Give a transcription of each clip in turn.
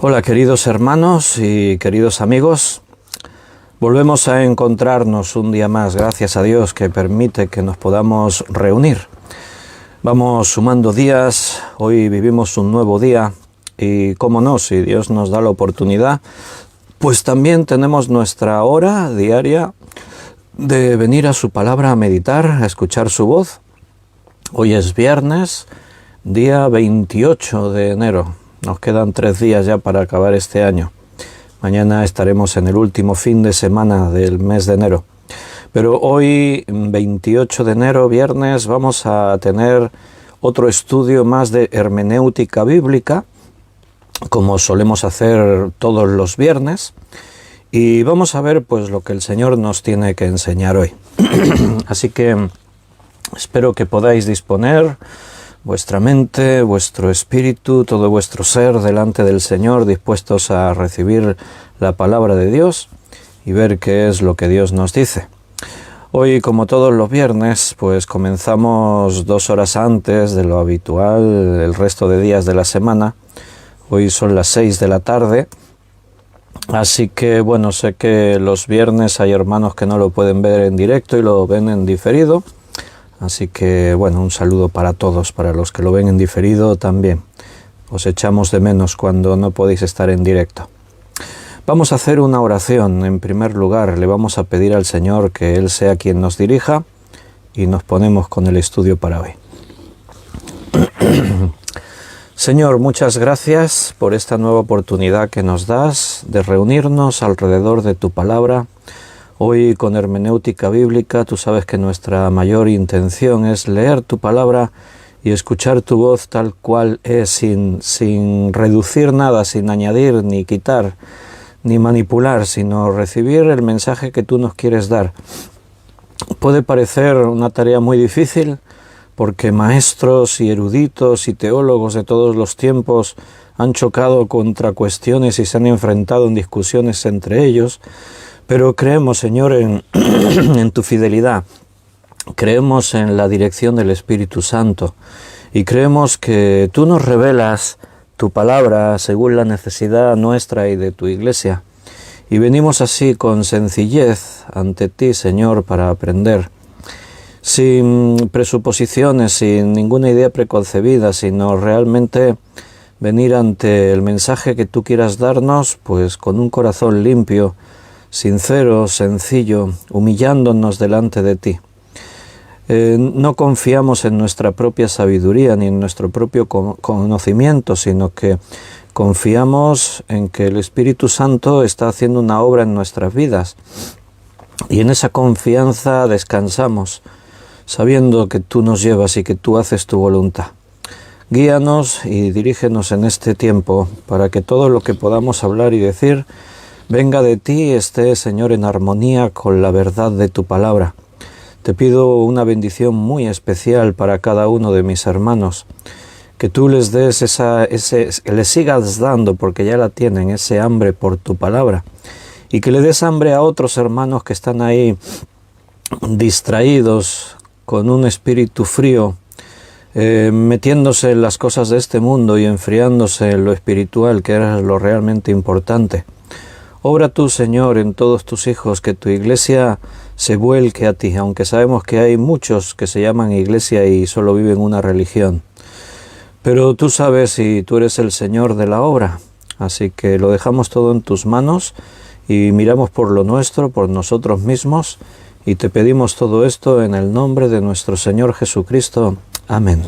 Hola queridos hermanos y queridos amigos, volvemos a encontrarnos un día más, gracias a Dios que permite que nos podamos reunir. Vamos sumando días, hoy vivimos un nuevo día y cómo no, si Dios nos da la oportunidad, pues también tenemos nuestra hora diaria de venir a su palabra a meditar, a escuchar su voz. Hoy es viernes, día 28 de enero. Nos quedan 3 días ya para acabar este año. Mañana estaremos en el último fin de semana del mes de enero. Pero hoy, 28 de enero, viernes, vamos a tener otro estudio más de hermenéutica bíblica, como solemos hacer todos los viernes. Y vamos a ver pues lo que el Señor nos tiene que enseñar hoy. Así que espero que podáis disponer vuestra mente, vuestro espíritu, todo vuestro ser delante del Señor, dispuestos a recibir la palabra de Dios y ver qué es lo que Dios nos dice. Hoy, como todos los viernes, pues comenzamos 2 horas antes de lo habitual el resto de días de la semana. Hoy son las 6 de la tarde, así que bueno, sé que los viernes hay hermanos que no lo pueden ver en directo y lo ven en diferido. Así que, bueno, un saludo para todos, para los que lo ven en diferido también. Os echamos de menos cuando no podéis estar en directo. Vamos a hacer una oración. En primer lugar, le vamos a pedir al Señor que Él sea quien nos dirija y nos ponemos con el estudio para hoy. Señor, muchas gracias por esta nueva oportunidad que nos das de reunirnos alrededor de tu palabra. Hoy con hermenéutica bíblica, tú sabes que nuestra mayor intención es leer tu palabra y escuchar tu voz tal cual es, sin reducir nada, sin añadir ni quitar, ni manipular, sino recibir el mensaje que tú nos quieres dar. Puede parecer una tarea muy difícil porque maestros y eruditos y teólogos de todos los tiempos han chocado contra cuestiones y se han enfrentado en discusiones entre ellos. Pero creemos, Señor, en tu fidelidad, creemos en la dirección del Espíritu Santo y creemos que tú nos revelas tu palabra según la necesidad nuestra y de tu Iglesia. Y venimos así con sencillez ante ti, Señor, para aprender, sin presuposiciones, sin ninguna idea preconcebida, sino realmente venir ante el mensaje que tú quieras darnos, pues con un corazón limpio, sincero, sencillo, humillándonos delante de ti. No confiamos en nuestra propia sabiduría ni en nuestro propio conocimiento, sino que confiamos en que el Espíritu Santo está haciendo una obra en nuestras vidas. Y en esa confianza descansamos, sabiendo que tú nos llevas y que tú haces tu voluntad. Guíanos y dirígenos en este tiempo para que todo lo que podamos hablar y decir venga de ti y esté, Señor, en armonía con la verdad de tu palabra. Te pido una bendición muy especial para cada uno de mis hermanos, que tú les des les sigas dando, porque ya la tienen, ese hambre por tu palabra, y que le des hambre a otros hermanos que están ahí distraídos, con un espíritu frío, metiéndose en las cosas de este mundo y enfriándose en lo espiritual, que era lo realmente importante. Obra tú, Señor, en todos tus hijos, que tu iglesia se vuelque a ti, aunque sabemos que hay muchos que se llaman iglesia y solo viven una religión. Pero tú sabes y tú eres el Señor de la obra, así que lo dejamos todo en tus manos y miramos por lo nuestro, por nosotros mismos, y te pedimos todo esto en el nombre de nuestro Señor Jesucristo. Amén.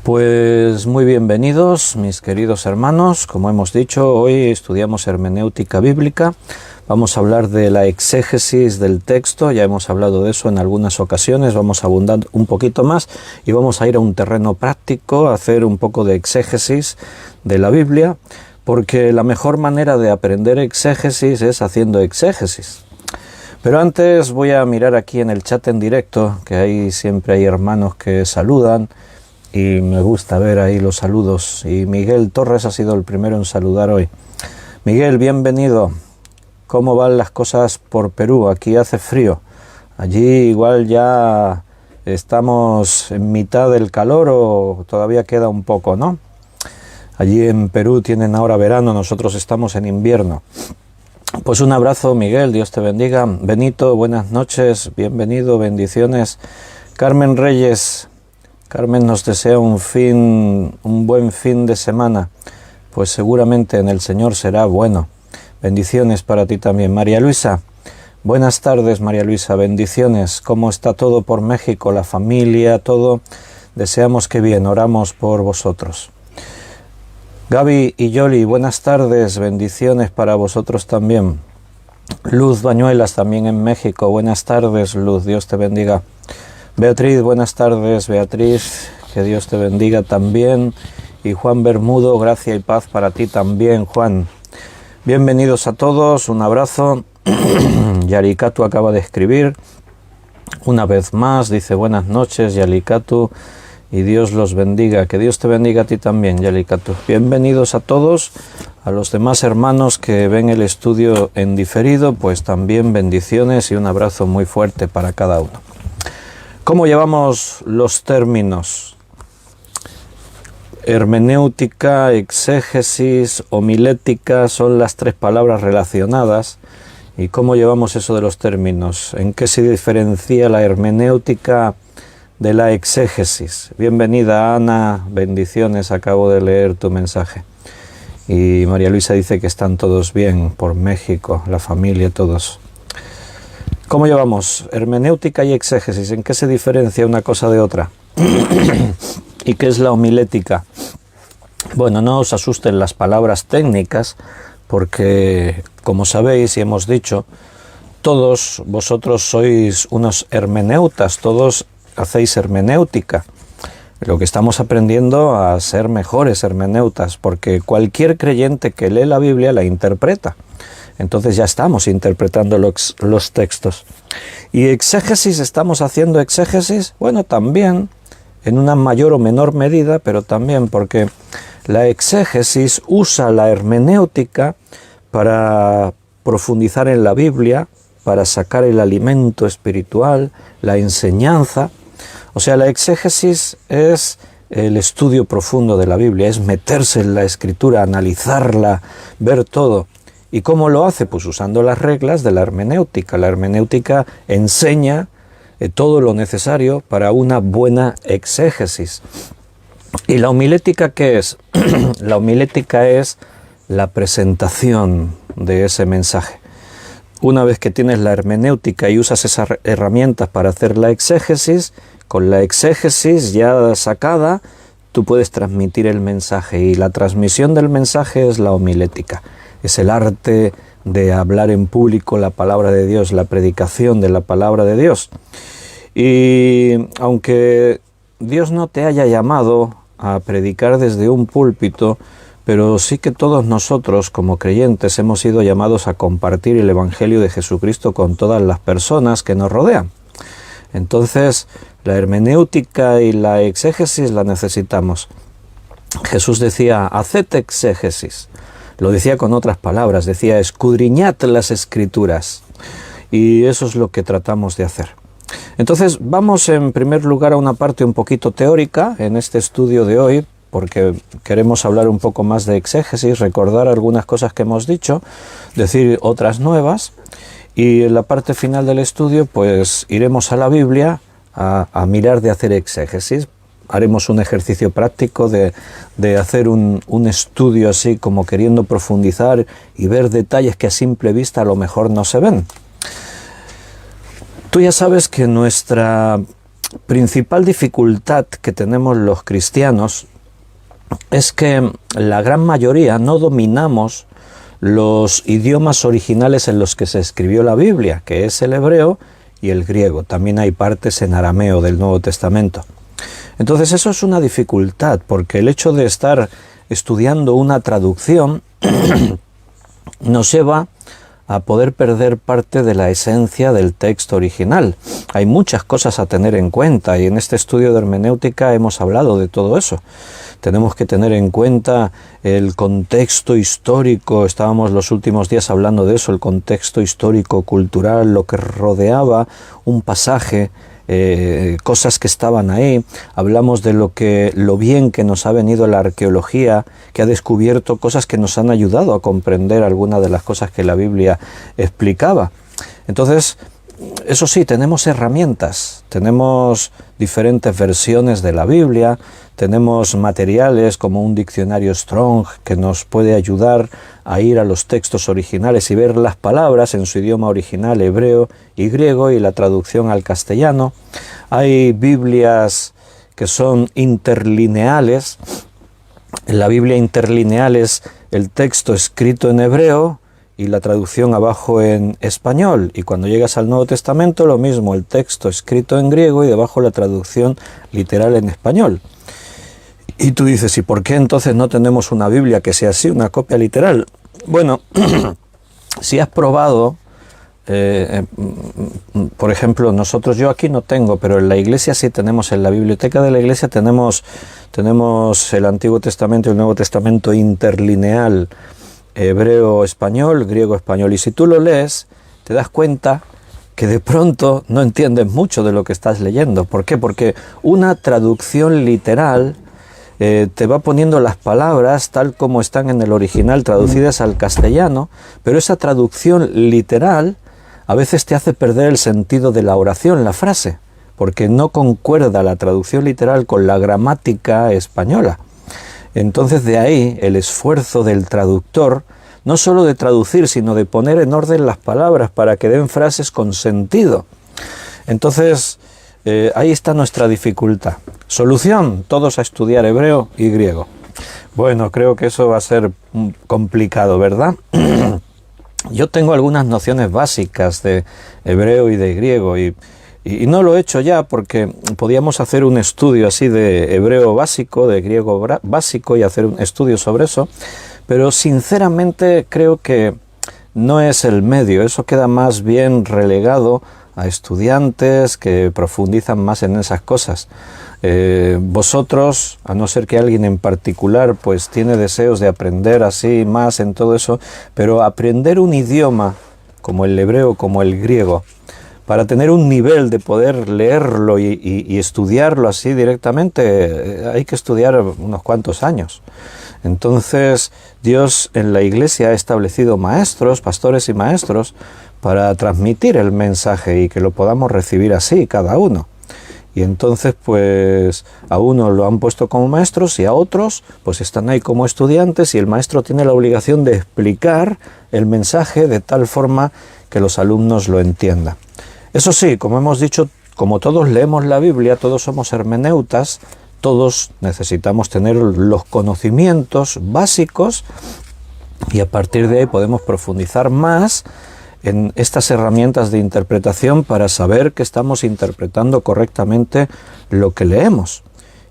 Pues muy bienvenidos, mis queridos hermanos. Como hemos dicho, hoy estudiamos hermenéutica bíblica. Vamos a hablar de la exégesis del texto. Ya hemos hablado de eso en algunas ocasiones. Vamos a abundar un poquito más y vamos a ir a un terreno práctico, a hacer un poco de exégesis de la Biblia, porque la mejor manera de aprender exégesis es haciendo exégesis. Pero antes voy a mirar aquí en el chat en directo, que ahí siempre hay hermanos que saludan. Y me gusta ver ahí los saludos. Y Miguel Torres ha sido el primero en saludar hoy. Miguel, bienvenido. ¿Cómo van las cosas por Perú? Aquí hace frío. Allí igual ya estamos en mitad del calor o todavía queda un poco, ¿no? Allí en Perú tienen ahora verano, nosotros estamos en invierno. Pues un abrazo, Miguel, Dios te bendiga. Benito, buenas noches, bienvenido, bendiciones. Carmen Reyes, Carmen nos desea un buen fin de semana. Pues seguramente en el Señor será bueno. Bendiciones para ti también. María Luisa, buenas tardes, María Luisa, bendiciones. ¿Cómo está todo por México, la familia, todo? Deseamos que bien, oramos por vosotros. Gaby y Yoli, buenas tardes, bendiciones para vosotros también. Luz Bañuelas, también en México, buenas tardes, Luz, Dios te bendiga. Beatriz, buenas tardes, Beatriz, que Dios te bendiga también. Y Juan Bermudo, gracia y paz para ti también, Juan. Bienvenidos a todos, un abrazo. Yaricatu acaba de escribir, una vez más, dice buenas noches, Yaricatu. Y Dios los bendiga, que Dios te bendiga a ti también, Yalicatu. Bienvenidos a todos, a los demás hermanos que ven el estudio en diferido, pues también bendiciones y un abrazo muy fuerte para cada uno. ¿Cómo llevamos los términos? Hermenéutica, exégesis, homilética, son las tres palabras relacionadas. ¿Y cómo llevamos eso de los términos? ¿En qué se diferencia la hermenéutica de la exégesis? Bienvenida, Ana, bendiciones, acabo de leer tu mensaje. Y María Luisa dice que están todos bien por México, la familia, todos. ¿Cómo llevamos hermenéutica y exégesis? ¿En qué se diferencia una cosa de otra? ¿Y qué es la homilética? Bueno, no os asusten las palabras técnicas, porque, como sabéis y hemos dicho, todos vosotros sois unos hermeneutas, todos hacéis hermenéutica. Lo que estamos aprendiendo a ser mejores hermeneutas, porque cualquier creyente que lee la Biblia la interpreta. Entonces ya estamos interpretando los textos. ¿Y exégesis? ¿Estamos haciendo exégesis? Bueno, también, en una mayor o menor medida, pero también porque la exégesis usa la hermenéutica para profundizar en la Biblia, para sacar el alimento espiritual, la enseñanza. O sea, la exégesis es el estudio profundo de la Biblia, es meterse en la Escritura, analizarla, ver todo. ¿Y cómo lo hace? Pues usando las reglas de la hermenéutica. La hermenéutica enseña todo lo necesario para una buena exégesis. ¿Y la homilética qué es? La homilética es la presentación de ese mensaje. Una vez que tienes la hermenéutica y usas esas herramientas para hacer la exégesis, con la exégesis ya sacada, tú puedes transmitir el mensaje, y la transmisión del mensaje es la homilética. Es el arte de hablar en público la palabra de Dios, la predicación de la palabra de Dios. Y aunque Dios no te haya llamado a predicar desde un púlpito, pero sí que todos nosotros como creyentes hemos sido llamados a compartir el Evangelio de Jesucristo con todas las personas que nos rodean. Entonces, la hermenéutica y la exégesis la necesitamos. Jesús decía, haced exégesis. Lo decía con otras palabras, decía, escudriñad las Escrituras. Y eso es lo que tratamos de hacer. Entonces, vamos en primer lugar a una parte un poquito teórica en este estudio de hoy, porque queremos hablar un poco más de exégesis, recordar algunas cosas que hemos dicho, decir otras nuevas, y en la parte final del estudio pues iremos a la Biblia a mirar de hacer exégesis. Haremos un ejercicio práctico de hacer un estudio así como queriendo profundizar y ver detalles que a simple vista a lo mejor no se ven. Tú ya sabes que nuestra principal dificultad que tenemos los cristianos es que la gran mayoría no dominamos los idiomas originales en los que se escribió la Biblia, que es el hebreo y el griego. También hay partes en arameo del Nuevo Testamento. Entonces eso es una dificultad, porque el hecho de estar estudiando una traducción nos lleva a poder perder parte de la esencia del texto original. Hay muchas cosas a tener en cuenta, y en este estudio de hermenéutica hemos hablado de todo eso. Tenemos que tener en cuenta el contexto histórico, estábamos los últimos días hablando de eso, el contexto histórico, cultural, lo que rodeaba un pasaje cosas que estaban ahí, hablamos de lo bien que nos ha venido la arqueología, que ha descubierto cosas que nos han ayudado a comprender algunas de las cosas que la Biblia explicaba. Entonces, eso sí, tenemos herramientas, tenemos diferentes versiones de la Biblia, tenemos materiales como un diccionario Strong que nos puede ayudar a ir a los textos originales y ver las palabras en su idioma original, hebreo y griego, y la traducción al castellano. Hay Biblias que son interlineales. En la Biblia interlineal es el texto escrito en hebreo y la traducción abajo en español, y cuando llegas al Nuevo Testamento lo mismo, el texto escrito en griego y debajo la traducción literal en español. Y tú dices, ¿y por qué entonces no tenemos una Biblia que sea así, una copia literal? Bueno, si has probado, por ejemplo, yo aquí no tengo, pero en la iglesia sí tenemos, en la biblioteca de la iglesia tenemos el Antiguo Testamento y el Nuevo Testamento interlineal, hebreo-español, griego-español, y si tú lo lees, te das cuenta que de pronto no entiendes mucho de lo que estás leyendo. ¿Por qué? Porque una traducción literal te va poniendo las palabras tal como están en el original, traducidas al castellano, pero esa traducción literal a veces te hace perder el sentido de la oración, la frase, porque no concuerda la traducción literal con la gramática española. Entonces de ahí el esfuerzo del traductor, no solo de traducir, sino de poner en orden las palabras para que den frases con sentido. Entonces ahí está nuestra dificultad. Solución, todos a estudiar hebreo y griego. Bueno, creo que eso va a ser complicado, ¿verdad? Yo tengo algunas nociones básicas de hebreo y de griego, y no lo he hecho ya porque podíamos hacer un estudio así de hebreo básico, de griego básico, y hacer un estudio sobre eso, pero sinceramente creo que no es el medio. Eso queda más bien relegado a estudiantes que profundizan más en esas cosas. Vosotros, a no ser que alguien en particular pues tiene deseos de aprender así más en todo eso, pero aprender un idioma como el hebreo, como el griego, para tener un nivel de poder leerlo y estudiarlo así directamente, hay que estudiar unos cuantos años. Entonces, Dios en la iglesia ha establecido maestros, pastores y maestros, para transmitir el mensaje y que lo podamos recibir así, cada uno. Y entonces, pues, a unos lo han puesto como maestros y a otros, pues, están ahí como estudiantes, y el maestro tiene la obligación de explicar el mensaje de tal forma que los alumnos lo entiendan. Eso sí, como hemos dicho, como todos leemos la Biblia, todos somos hermeneutas, todos necesitamos tener los conocimientos básicos, y a partir de ahí podemos profundizar más en estas herramientas de interpretación para saber que estamos interpretando correctamente lo que leemos.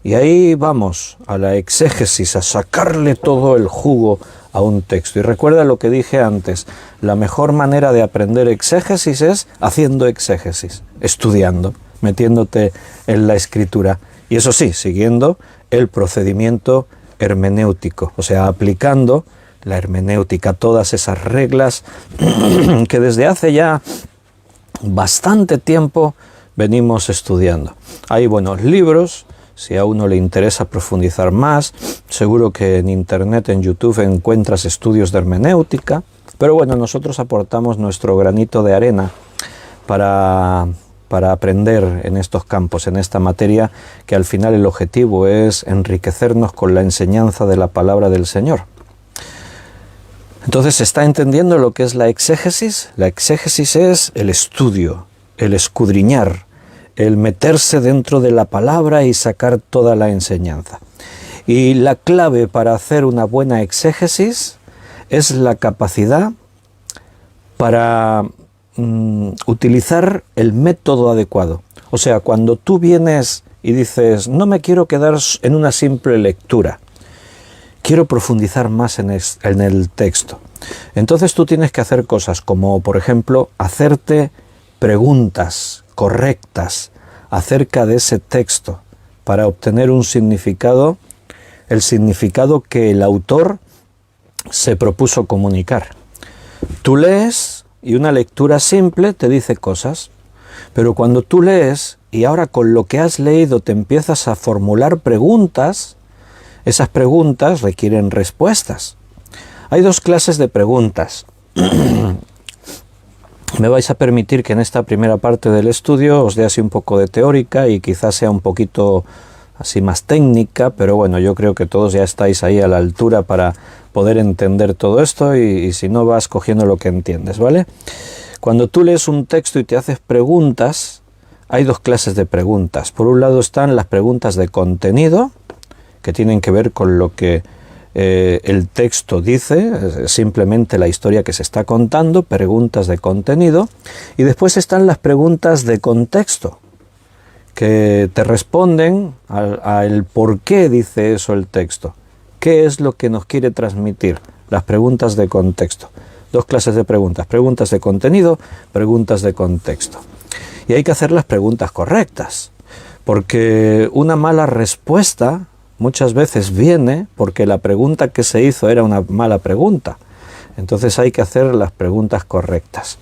Y ahí vamos a la exégesis, a sacarle todo el jugo a un texto. Y recuerda lo que dije antes, la mejor manera de aprender exégesis es haciendo exégesis, estudiando, metiéndote en la escritura. Y eso sí, siguiendo el procedimiento hermenéutico, o sea, aplicando la hermenéutica, todas esas reglas que desde hace ya bastante tiempo venimos estudiando. Hay buenos libros, si a uno le interesa profundizar más, seguro que en internet, en YouTube, encuentras estudios de hermenéutica, pero bueno, nosotros aportamos nuestro granito de arena para aprender en estos campos, en esta materia, que al final el objetivo es enriquecernos con la enseñanza de la palabra del Señor. Entonces, ¿se está entendiendo lo que es la exégesis? La exégesis es el estudio, el escudriñar, el meterse dentro de la palabra y sacar toda la enseñanza. Y la clave para hacer una buena exégesis es la capacidad para utilizar el método adecuado. O sea, cuando tú vienes y dices, no me quiero quedar en una simple lectura, quiero profundizar más en el texto. Entonces tú tienes que hacer cosas como, por ejemplo, hacerte preguntas correctas acerca de ese texto para obtener un significado, el significado que el autor se propuso comunicar. Tú lees y una lectura simple te dice cosas, Pero cuando tú lees y ahora con lo que has leído te empiezas a formular preguntas, esas preguntas requieren respuestas. Hay dos clases de preguntas. Me vais a permitir que en esta primera parte del estudio os dé así un poco de teórica y quizás sea un poquito así más técnica, pero bueno, yo creo que todos ya estáis ahí a la altura para poder entender todo esto y si no vas cogiendo lo que entiendes, ¿vale? Cuando tú lees un texto y te haces preguntas, hay dos clases de preguntas. Por un lado están las preguntas de contenido, que tienen que ver con lo que el texto dice, simplemente la historia que se está contando, preguntas de contenido, y después están las preguntas de contexto, que te responden al por qué dice eso el texto, qué es lo que nos quiere transmitir, las preguntas de contexto. Dos clases de preguntas de contenido, preguntas de contexto. Y hay que hacer las preguntas correctas, porque una mala respuesta muchas veces viene porque la pregunta que se hizo era una mala pregunta. Entonces hay que hacer las preguntas correctas.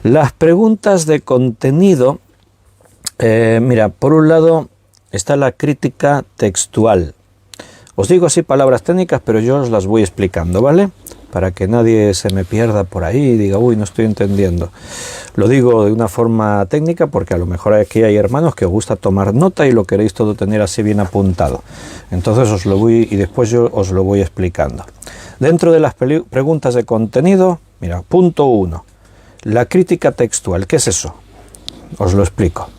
Las preguntas de contenido, mira, por un lado está la crítica textual. Os digo así palabras técnicas, pero yo os las voy explicando, ¿vale? Para que nadie se me pierda por ahí y diga, uy, no estoy entendiendo. Lo digo de una forma técnica porque a lo mejor aquí hay hermanos que os gusta tomar nota y lo queréis todo tener así bien apuntado. Entonces os lo voy, y después yo os lo voy explicando. Dentro de las preguntas de contenido, mira, punto 1. La crítica textual, ¿qué es eso? Os lo explico.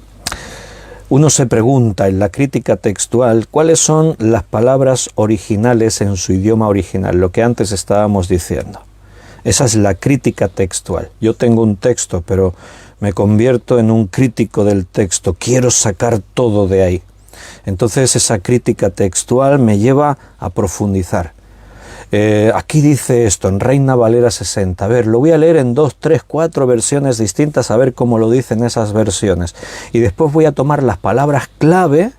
Uno se pregunta en la crítica textual cuáles son las palabras originales en su idioma original, lo que antes estábamos diciendo. Esa es la crítica textual. Yo tengo un texto, pero me convierto en un crítico del texto. Quiero sacar todo de ahí. Entonces esa crítica textual me lleva a profundizar. Aquí dice esto, en Reina Valera 60. A ver, lo voy a leer en 2, 3, 4 versiones distintas, a ver cómo lo dicen esas versiones. Y después voy a tomar las palabras clave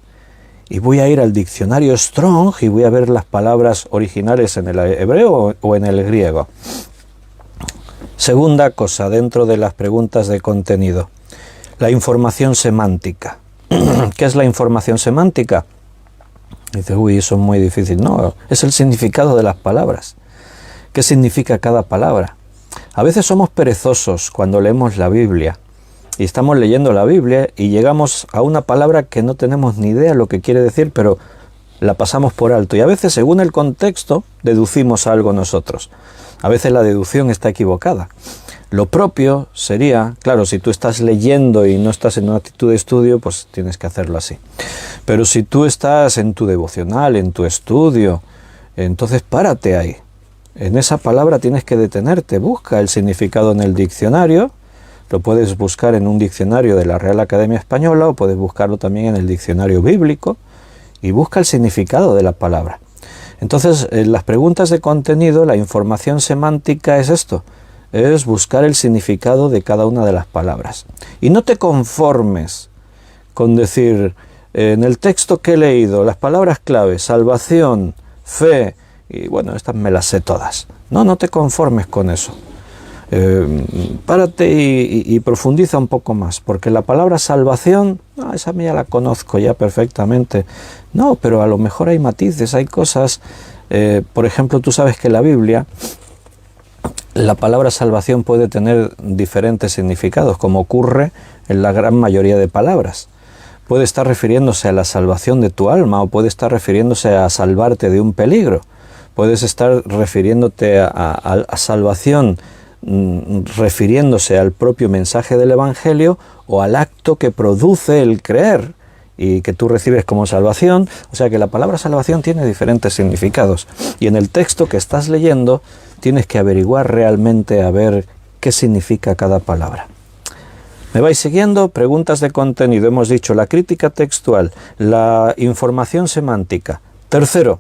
y voy a ir al diccionario Strong y voy a ver las palabras originales en el hebreo o en el griego. Segunda cosa, dentro de las preguntas de contenido, la información semántica. ¿Qué es la información semántica? Dice, uy, eso es muy difícil. No, es el significado de las palabras. ¿Qué significa cada palabra? A veces somos perezosos cuando leemos la Biblia y estamos leyendo la Biblia y llegamos a una palabra que no tenemos ni idea lo que quiere decir, pero la pasamos por alto. Y a veces, según el contexto, deducimos algo nosotros. A veces la deducción está equivocada. Lo propio sería, claro, si tú estás leyendo y no estás en una actitud de estudio, pues tienes que hacerlo así. Pero si tú estás en tu devocional, en tu estudio, entonces párate ahí. En esa palabra tienes que detenerte, busca el significado en el diccionario, lo puedes buscar en un diccionario de la Real Academia Española o puedes buscarlo también en el diccionario bíblico y busca el significado de la palabra. Entonces, en las preguntas de contenido, la información semántica es esto, es buscar el significado de cada una de las palabras. Y no te conformes con decir, en el texto que he leído, las palabras clave, salvación, fe, y bueno, estas me las sé todas. No te conformes con eso. Párate y profundiza un poco más, porque la palabra salvación, no, esa ya la conozco ya perfectamente. No, pero a lo mejor hay matices, hay cosas. Por ejemplo, tú sabes que en la Biblia la palabra salvación puede tener diferentes significados, como ocurre en la gran mayoría de palabras. Puede estar refiriéndose a la salvación de tu alma o puede estar refiriéndose a salvarte de un peligro. Puedes estar refiriéndote a salvación refiriéndose al propio mensaje del Evangelio o al acto que produce el creer y que tú recibes como salvación. O sea que la palabra salvación tiene diferentes significados y en el texto que estás leyendo tienes que averiguar realmente a ver qué significa cada palabra. ¿Me vais siguiendo? Preguntas de contenido. Hemos dicho la crítica textual, la información semántica. Tercero,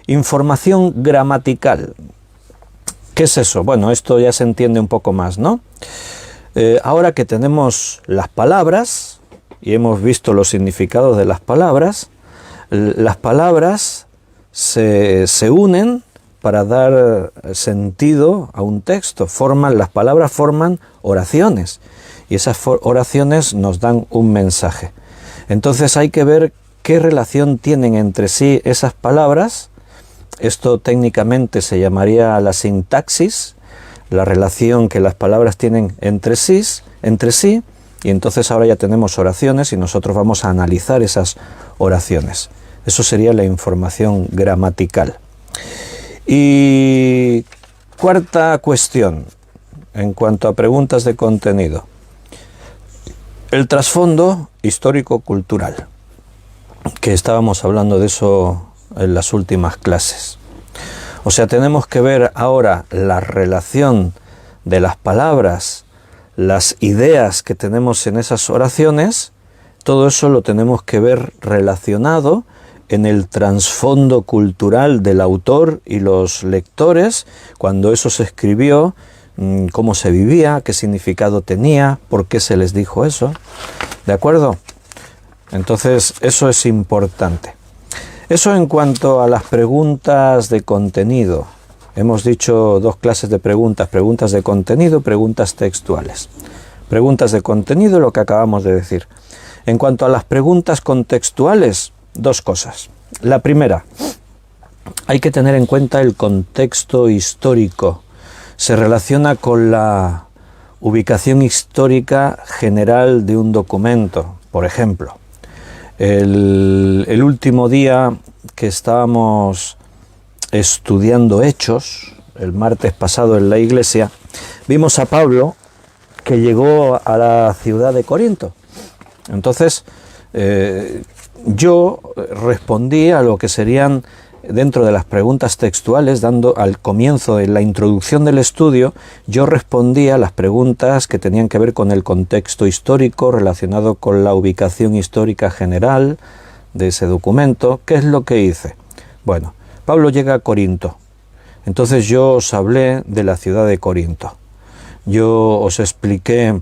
información gramatical. ¿Qué es eso? Bueno, esto ya se entiende un poco más, ¿no? Ahora que tenemos las palabras y hemos visto los significados de las palabras se unen para dar sentido a un texto. Las palabras forman oraciones. y esas oraciones nos dan un mensaje. Entonces hay que ver qué relación tienen entre sí esas palabras. Esto técnicamente se llamaría la sintaxis, la relación que las palabras tienen entre sí, y entonces ahora ya tenemos oraciones y nosotros vamos a analizar esas oraciones. Eso sería la información gramatical. Y cuarta cuestión, en cuanto a preguntas de contenido. El trasfondo histórico-cultural, que estábamos hablando de eso en las últimas clases. O sea, tenemos que ver ahora la relación de las palabras, las ideas que tenemos en esas oraciones, todo eso lo tenemos que ver relacionado en el trasfondo cultural del autor y los lectores, cuando eso se escribió, cómo se vivía, qué significado tenía, por qué se les dijo eso. ¿De acuerdo? Entonces, eso es importante. Eso en cuanto a las preguntas de contenido. Hemos dicho dos clases de preguntas, preguntas de contenido, preguntas textuales. Preguntas de contenido, lo que acabamos de decir. En cuanto a las preguntas contextuales, dos cosas. La primera, hay que tener en cuenta el contexto histórico. Se relaciona con la ubicación histórica general de un documento. Por ejemplo, el último día que estábamos estudiando Hechos, el martes pasado en la iglesia, vimos a Pablo que llegó a la ciudad de Corinto. Entonces, yo respondí a lo que serían, dentro de las preguntas textuales, dando al comienzo de la introducción del estudio, yo respondía a las preguntas que tenían que ver con el contexto histórico relacionado con la ubicación histórica general de ese documento. ¿Qué es lo que hice? Bueno, Pablo llega a Corinto. Entonces yo os hablé de la ciudad de Corinto. Yo os expliqué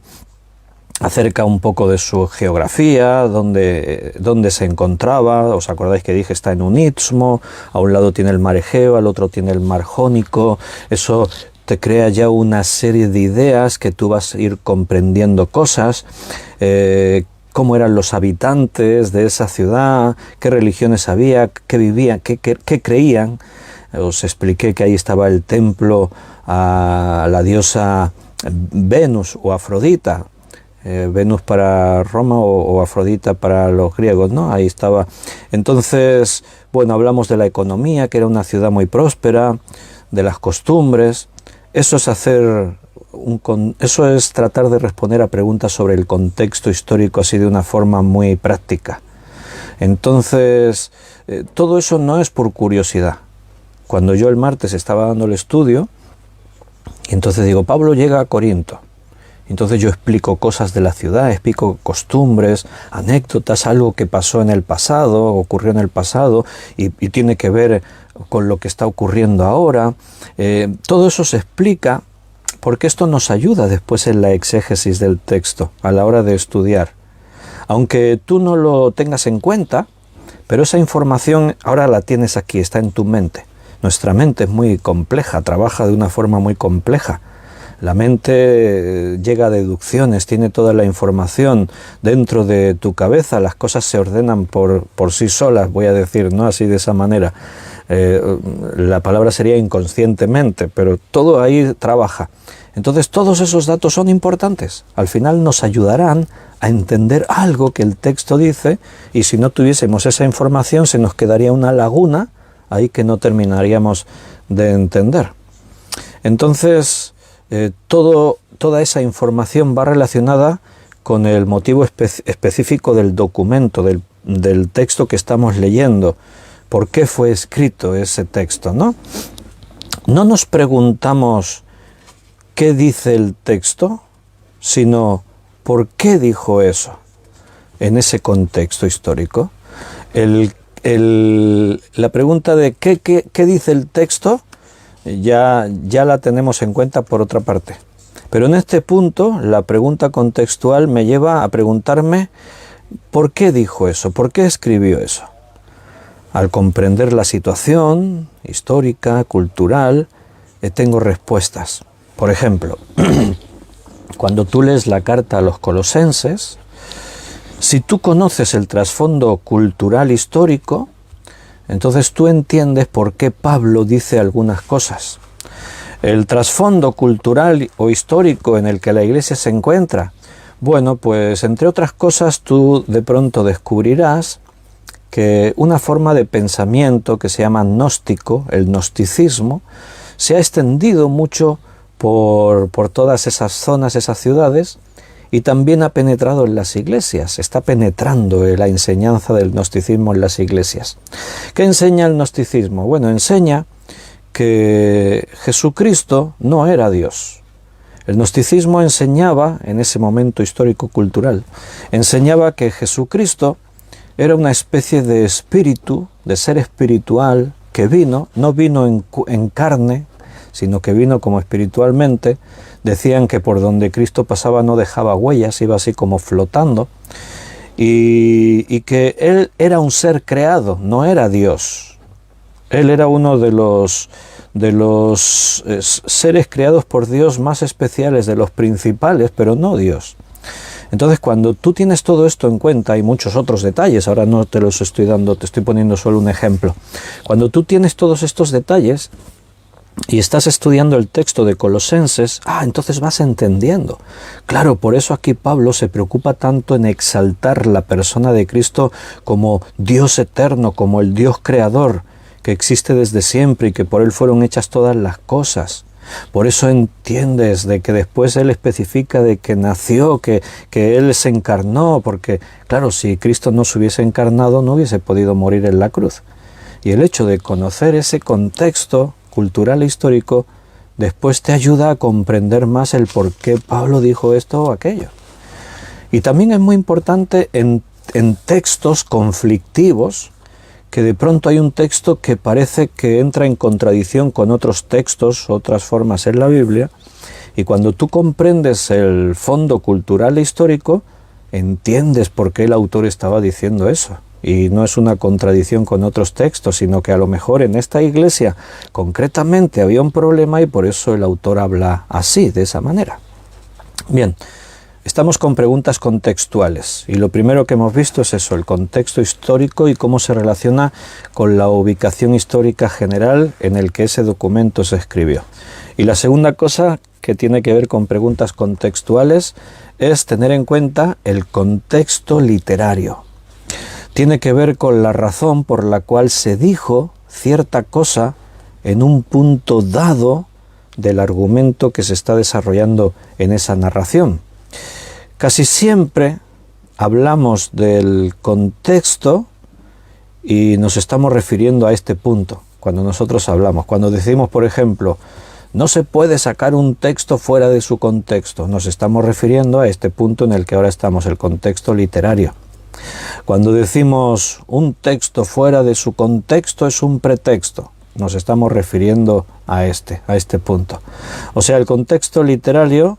acerca un poco de su geografía, dónde se encontraba. ¿Os acordáis que dije está en un istmo? A un lado tiene el mar Egeo, al otro tiene el mar Jónico. Eso te crea ya una serie de ideas que tú vas a ir comprendiendo cosas, cómo eran los habitantes de esa ciudad, qué religiones había, qué vivían, qué creían. Os expliqué que ahí estaba el templo a la diosa Venus o Afrodita, Venus para Roma o Afrodita para los griegos, ¿no? Ahí estaba. Entonces, bueno, hablamos de la economía, que era una ciudad muy próspera, de las costumbres. Eso es tratar de responder a preguntas sobre el contexto histórico así de una forma muy práctica. Entonces, todo eso no es por curiosidad. Cuando yo el martes estaba dando el estudio, y entonces digo, Pablo llega a Corinto. Entonces yo explico cosas de la ciudad, explico costumbres, anécdotas, algo que pasó en el pasado, ocurrió en el pasado y tiene que ver con lo que está ocurriendo ahora. Todo eso se explica porque esto nos ayuda después en la exégesis del texto, a la hora de estudiar. Aunque tú no lo tengas en cuenta, pero esa información ahora la tienes aquí, está en tu mente. Nuestra mente es muy compleja, trabaja de una forma muy compleja. La mente llega a deducciones, tiene toda la información dentro de tu cabeza, las cosas se ordenan por sí solas, voy a decir, no así de esa manera. La palabra sería inconscientemente, pero todo ahí trabaja. Entonces todos esos datos son importantes. Al final nos ayudarán a entender algo que el texto dice, y si no tuviésemos esa información se nos quedaría una laguna ahí que no terminaríamos de entender. Entonces, toda esa información va relacionada con el motivo específico del documento, del texto que estamos leyendo. ¿Por qué fue escrito ese texto, no? No nos preguntamos qué dice el texto, sino por qué dijo eso en ese contexto histórico. La pregunta de qué dice el texto ya la tenemos en cuenta por otra parte. Pero en este punto, la pregunta contextual me lleva a preguntarme ¿por qué dijo eso? ¿Por qué escribió eso? Al comprender la situación histórica, cultural, tengo respuestas. Por ejemplo, cuando tú lees la carta a los Colosenses, si tú conoces el trasfondo cultural histórico, entonces tú entiendes por qué Pablo dice algunas cosas. El trasfondo cultural o histórico en el que la Iglesia se encuentra, bueno, pues entre otras cosas tú de pronto descubrirás que una forma de pensamiento que se llama gnóstico, el gnosticismo, se ha extendido mucho por todas esas zonas, esas ciudades, y también ha penetrado en las iglesias, está penetrando la enseñanza del gnosticismo en las iglesias. ¿Qué enseña el gnosticismo? Bueno, enseña que Jesucristo no era Dios. El gnosticismo enseñaba, en ese momento histórico-cultural, enseñaba que Jesucristo era una especie de espíritu, de ser espiritual, que no vino en carne, sino que vino como espiritualmente. Decían que por donde Cristo pasaba no dejaba huellas, iba así como flotando, y que Él era un ser creado, no era Dios. Él era uno de los seres creados por Dios más especiales, de los principales, pero no Dios. Entonces, cuando tú tienes todo esto en cuenta y muchos otros detalles, ahora no te los estoy dando, te estoy poniendo solo un ejemplo. Cuando tú tienes todos estos detalles y estás estudiando el texto de Colosenses, entonces vas entendiendo. Claro, por eso aquí Pablo se preocupa tanto en exaltar la persona de Cristo como Dios eterno, como el Dios creador, que existe desde siempre y que por Él fueron hechas todas las cosas. Por eso entiendes de que después Él especifica de que nació, que Él se encarnó, porque claro, si Cristo no se hubiese encarnado no hubiese podido morir en la cruz. Y el hecho de conocer ese contexto cultural e histórico después te ayuda a comprender más el por qué Pablo dijo esto o aquello. Y también es muy importante en textos conflictivos, que de pronto hay un texto que parece que entra en contradicción con otros textos, otras formas en la Biblia, y cuando tú comprendes el fondo cultural e histórico, entiendes por qué el autor estaba diciendo eso. Y no es una contradicción con otros textos, sino que a lo mejor en esta iglesia concretamente había un problema y por eso el autor habla así, de esa manera. Bien, estamos con preguntas contextuales y lo primero que hemos visto es eso, el contexto histórico y cómo se relaciona con la ubicación histórica general en el que ese documento se escribió. Y la segunda cosa que tiene que ver con preguntas contextuales es tener en cuenta el contexto literario. Tiene que ver con la razón por la cual se dijo cierta cosa en un punto dado del argumento que se está desarrollando en esa narración. Casi siempre hablamos del contexto y nos estamos refiriendo a este punto cuando nosotros hablamos. Cuando decimos, por ejemplo, no se puede sacar un texto fuera de su contexto, nos estamos refiriendo a este punto en el que ahora estamos, el contexto literario. Cuando decimos un texto fuera de su contexto es un pretexto, nos estamos refiriendo a este punto. O sea, el contexto literario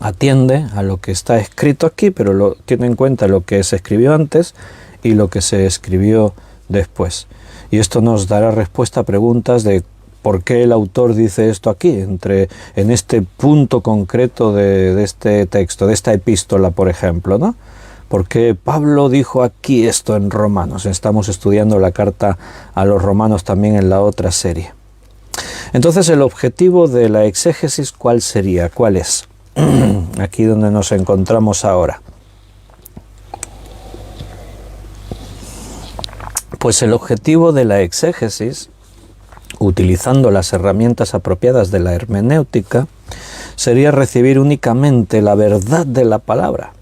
atiende a lo que está escrito aquí, pero tiene en cuenta lo que se escribió antes y lo que se escribió después. Y esto nos dará respuesta a preguntas de por qué el autor dice esto aquí, en este punto concreto de este texto, de esta epístola, por ejemplo, ¿no? ¿Por qué Pablo dijo aquí esto en Romanos? Estamos estudiando la carta a los Romanos también en la otra serie. Entonces, el objetivo de la exégesis, ¿cuál sería? ¿Cuál es? Aquí donde nos encontramos ahora. Pues el objetivo de la exégesis, utilizando las herramientas apropiadas de la hermenéutica, sería recibir únicamente la verdad de la palabra.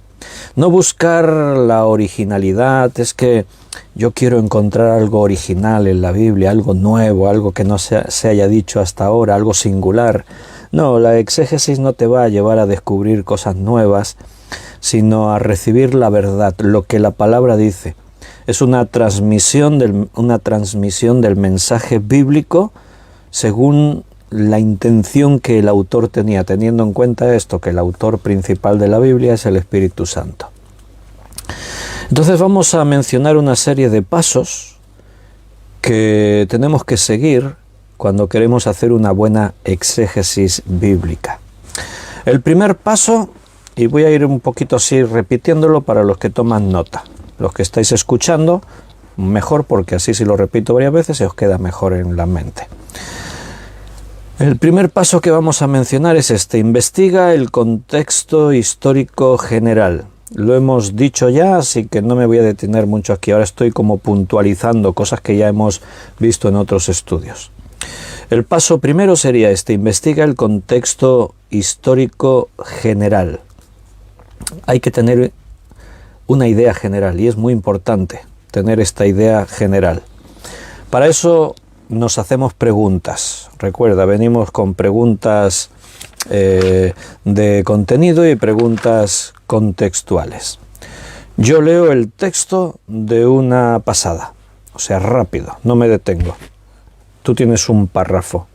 No buscar la originalidad, es que yo quiero encontrar algo original en la Biblia, algo nuevo, algo que no se haya dicho hasta ahora, algo singular. No, la exégesis no te va a llevar a descubrir cosas nuevas, sino a recibir la verdad, lo que la palabra dice. Es una transmisión del mensaje bíblico según la intención que el autor tenía, teniendo en cuenta esto, que el autor principal de la Biblia es el Espíritu Santo. Entonces vamos a mencionar una serie de pasos que tenemos que seguir cuando queremos hacer una buena exégesis bíblica. El primer paso, y voy a ir un poquito así repitiéndolo para los que toman nota. Los que estáis escuchando, mejor, porque así si lo repito varias veces se os queda mejor en la mente. El primer paso que vamos a mencionar es este: investiga el contexto histórico general. Lo hemos dicho ya, así que no me voy a detener mucho aquí. Ahora estoy como puntualizando cosas que ya hemos visto en otros estudios. El paso primero sería este: investiga el contexto histórico general. Hay que tener una idea general y es muy importante tener esta idea general. Para eso nos hacemos preguntas. Recuerda, venimos con preguntas de contenido y preguntas contextuales. Yo leo el texto de una pasada, o sea, rápido, no me detengo. Tú tienes un párrafo.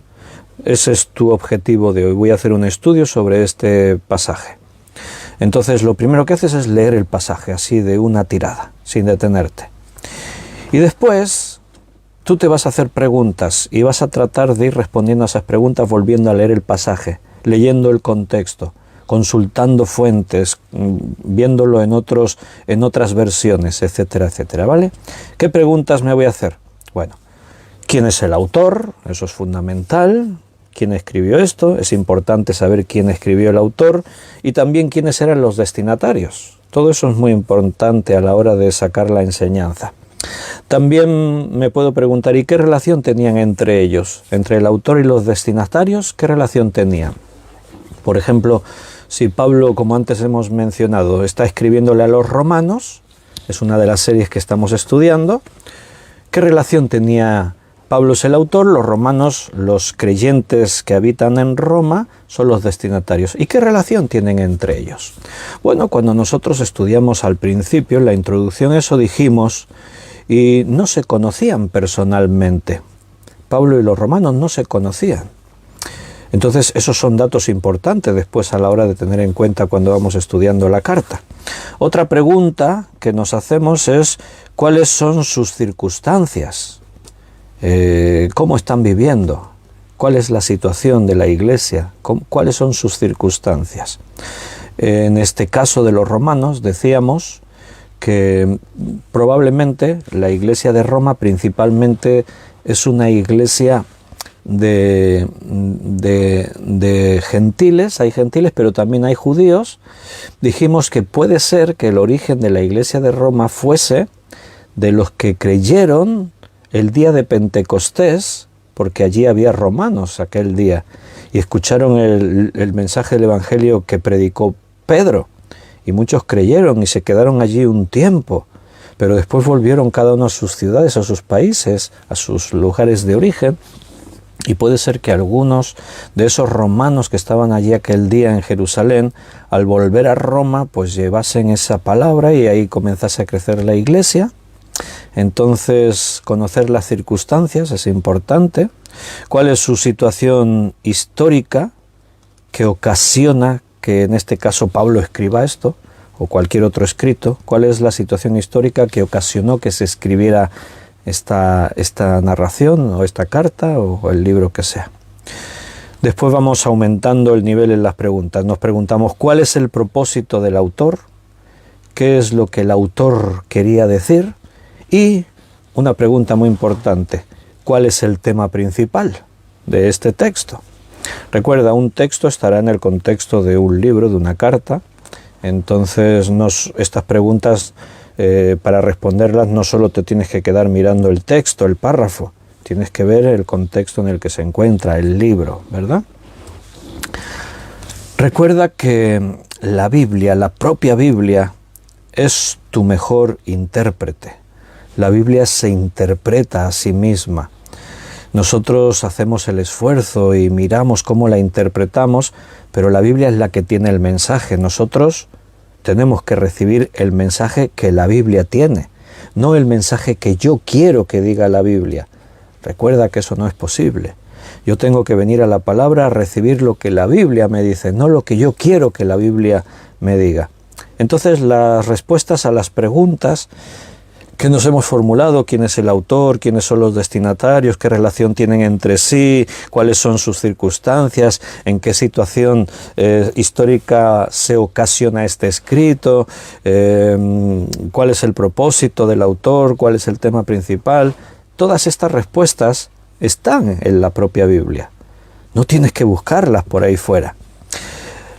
Ese es tu objetivo de hoy. Voy a hacer un estudio sobre este pasaje. Entonces, lo primero que haces es leer el pasaje, así de una tirada, sin detenerte. Y después, tú te vas a hacer preguntas y vas a tratar de ir respondiendo a esas preguntas volviendo a leer el pasaje, leyendo el contexto, consultando fuentes, viéndolo en otras versiones, etcétera, etcétera, ¿vale? ¿Qué preguntas me voy a hacer? Bueno, ¿quién es el autor? Eso es fundamental. ¿Quién escribió esto? Es importante saber quién escribió el autor y también quiénes eran los destinatarios. Todo eso es muy importante a la hora de sacar la enseñanza. También me puedo preguntar, ¿y qué relación tenían entre ellos? Entre el autor y los destinatarios, ¿qué relación tenían? Por ejemplo, si Pablo, como antes hemos mencionado, está escribiéndole a los romanos, es una de las series que estamos estudiando, ¿qué relación tenía? Pablo es el autor, los romanos, los creyentes que habitan en Roma, son los destinatarios. ¿Y qué relación tienen entre ellos? Bueno, cuando nosotros estudiamos al principio, en la introducción, eso dijimos, y no se conocían personalmente. Pablo y los romanos no se conocían. Entonces, esos son datos importantes después a la hora de tener en cuenta cuando vamos estudiando la carta. Otra pregunta que nos hacemos es, ¿cuáles son sus circunstancias? ¿Cómo están viviendo? ¿Cuál es la situación de la iglesia? ¿Cuáles son sus circunstancias? En este caso de los romanos decíamos que probablemente la iglesia de Roma principalmente es una iglesia de gentiles, hay gentiles pero también hay judíos. Dijimos que puede ser que el origen de la iglesia de Roma fuese de los que creyeron el día de Pentecostés, porque allí había romanos aquel día, y escucharon el mensaje del Evangelio que predicó Pedro, y muchos creyeron y se quedaron allí un tiempo, pero después volvieron cada uno a sus ciudades, a sus países, a sus lugares de origen, y puede ser que algunos de esos romanos que estaban allí aquel día en Jerusalén, al volver a Roma, pues llevasen esa palabra y ahí comenzase a crecer la iglesia. Entonces, conocer las circunstancias es importante. ¿Cuál es su situación histórica que ocasiona que en este caso Pablo escriba esto o cualquier otro escrito? ¿Cuál es la situación histórica que ocasionó que se escribiera esta narración o esta carta o el libro que sea? Después vamos aumentando el nivel en las preguntas. Nos preguntamos, ¿cuál es el propósito del autor? ¿Qué es lo que el autor quería decir? Y una pregunta muy importante, ¿cuál es el tema principal de este texto? Recuerda, un texto estará en el contexto de un libro, de una carta. Entonces, estas preguntas, para responderlas, no solo te tienes que quedar mirando el texto, el párrafo, tienes que ver el contexto en el que se encuentra el libro, ¿verdad? Recuerda que la Biblia, la propia Biblia, es tu mejor intérprete. La Biblia se interpreta a sí misma. Nosotros hacemos el esfuerzo y miramos cómo la interpretamos, pero la Biblia es la que tiene el mensaje. Nosotros tenemos que recibir el mensaje que la Biblia tiene, no el mensaje que yo quiero que diga la Biblia. Recuerda que eso no es posible. Yo tengo que venir a la palabra a recibir lo que la Biblia me dice, no lo que yo quiero que la Biblia me diga. Entonces, las respuestas a las preguntas que nos hemos formulado, quién es el autor, quiénes son los destinatarios, qué relación tienen entre sí, cuáles son sus circunstancias, en qué situación histórica se ocasiona este escrito, cuál es el propósito del autor, cuál es el tema principal. Todas estas respuestas están en la propia Biblia. No tienes que buscarlas por ahí fuera.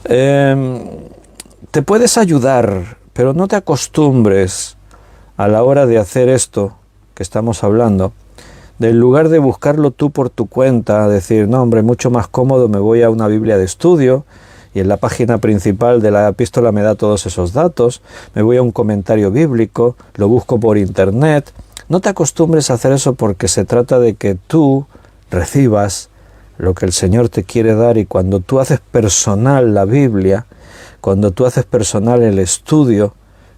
Te puedes ayudar, pero no te acostumbres a la hora de hacer esto que estamos hablando, del lugar de buscarlo tú por tu cuenta, decir, no hombre, mucho más cómodo, me voy a una Biblia de estudio y en la página principal de la epístola me da todos esos datos, me voy a un comentario bíblico, lo busco por internet. No te acostumbres a hacer eso porque se trata de que tú recibas lo que el Señor te quiere dar, y cuando tú haces personal la Biblia, cuando tú haces personal el estudio,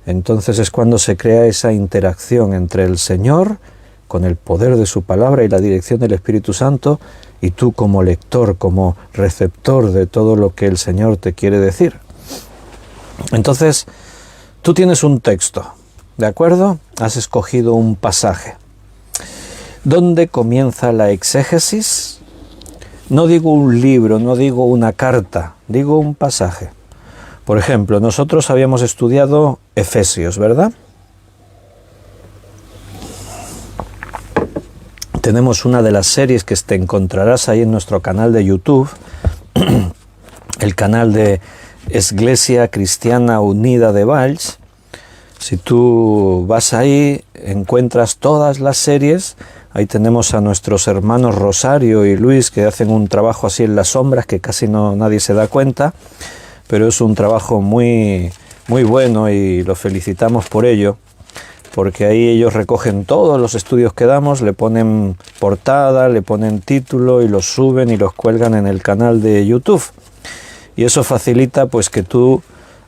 entonces es cuando se crea esa interacción entre el Señor, con el poder de su palabra y la dirección del Espíritu Santo, y tú como lector, como receptor de todo lo que el Señor te quiere decir. Entonces, tú tienes un texto, ¿de acuerdo? Has escogido un pasaje. ¿Dónde comienza la exégesis? No digo un libro, no digo una carta, digo un pasaje. Por ejemplo, nosotros habíamos estudiado Efesios, ¿verdad? Tenemos una de las series que te encontrarás ahí en nuestro canal de YouTube, el canal de Església Cristiana Unida de Valls. Si tú vas ahí, encuentras todas las series. Ahí tenemos a nuestros hermanos Rosario y Luis, que hacen un trabajo así en las sombras que casi nadie se da cuenta, pero es un trabajo muy, muy bueno y los felicitamos por ello, porque ahí ellos recogen todos los estudios que damos, le ponen portada, le ponen título y los suben y los cuelgan en el canal de YouTube. Y eso facilita pues que tú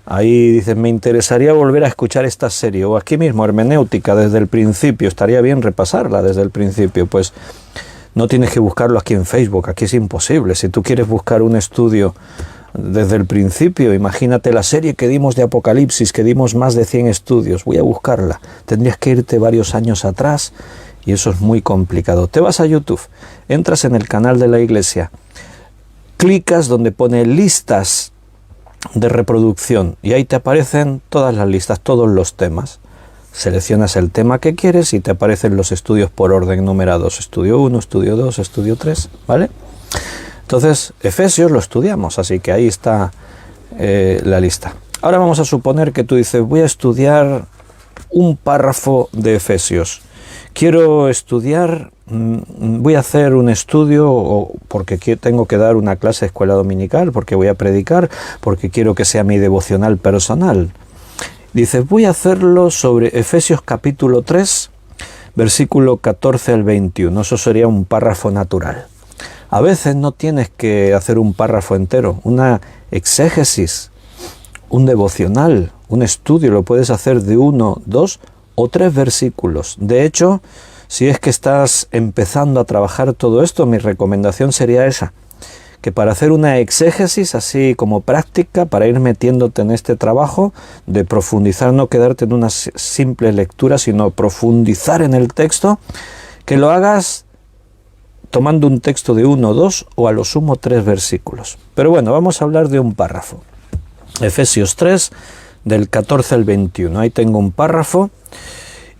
ahí dices, me interesaría volver a escuchar esta serie, o aquí mismo, hermenéutica desde el principio, estaría bien repasarla desde el principio. Pues no tienes que buscarlo aquí en Facebook, aquí es imposible. Si tú quieres buscar un estudio desde el principio, imagínate la serie que dimos de Apocalipsis, que dimos más de 100 estudios, voy a buscarla. Tendrías que irte varios años atrás y eso es muy complicado. Te vas a YouTube, entras en el canal de la iglesia, clicas donde pone listas de reproducción y ahí te aparecen todas las listas, todos los temas. Seleccionas el tema que quieres y te aparecen los estudios por orden numerados, estudio 1, estudio 2, estudio 3, ¿vale? Entonces, Efesios lo estudiamos, así que ahí está la lista. Ahora vamos a suponer que tú dices, voy a estudiar un párrafo de Efesios. Quiero estudiar, voy a hacer un estudio, o porque tengo que dar una clase de escuela dominical, porque voy a predicar, porque quiero que sea mi devocional personal. Dices, voy a hacerlo sobre Efesios capítulo 3, versículo 14 al 21. Eso sería un párrafo natural. A veces no tienes que hacer un párrafo entero, una exégesis, un devocional, un estudio, lo puedes hacer de 1, 2 o 3 versículos. De hecho, si es que estás empezando a trabajar todo esto, mi recomendación sería esa, que para hacer una exégesis así como práctica, para ir metiéndote en este trabajo de profundizar, no quedarte en una simple lectura, sino profundizar en el texto, que lo hagas tomando un texto de 1, 2 o a lo sumo 3 versículos. Pero bueno, vamos a hablar de un párrafo. Efesios 3, del 14 al 21. Ahí tengo un párrafo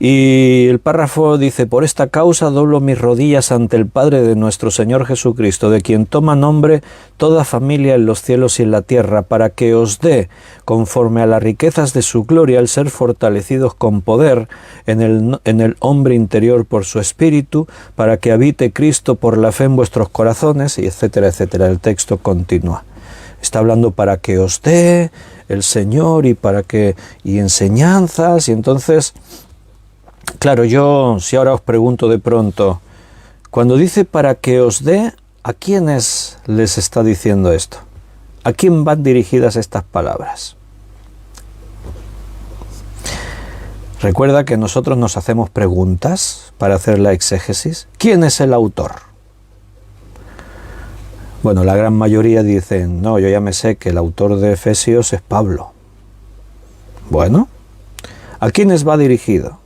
y el párrafo dice, por esta causa doblo mis rodillas ante el Padre de nuestro Señor Jesucristo, de quien toma nombre toda familia en los cielos y en la tierra, para que os dé, conforme a las riquezas de su gloria, el ser fortalecidos con poder en el hombre interior por su Espíritu, para que habite Cristo por la fe en vuestros corazones, y etcétera, etcétera. El texto continúa. Está hablando para que os dé el Señor y enseñanzas, y entonces, claro, yo si ahora os pregunto de pronto, cuando dice para que os dé, ¿a quiénes les está diciendo esto? ¿A quién van dirigidas estas palabras? Recuerda que nosotros nos hacemos preguntas para hacer la exégesis. ¿Quién es el autor? Bueno, la gran mayoría dicen, no, yo ya me sé que el autor de Efesios es Pablo. Bueno, ¿a quiénes va dirigido?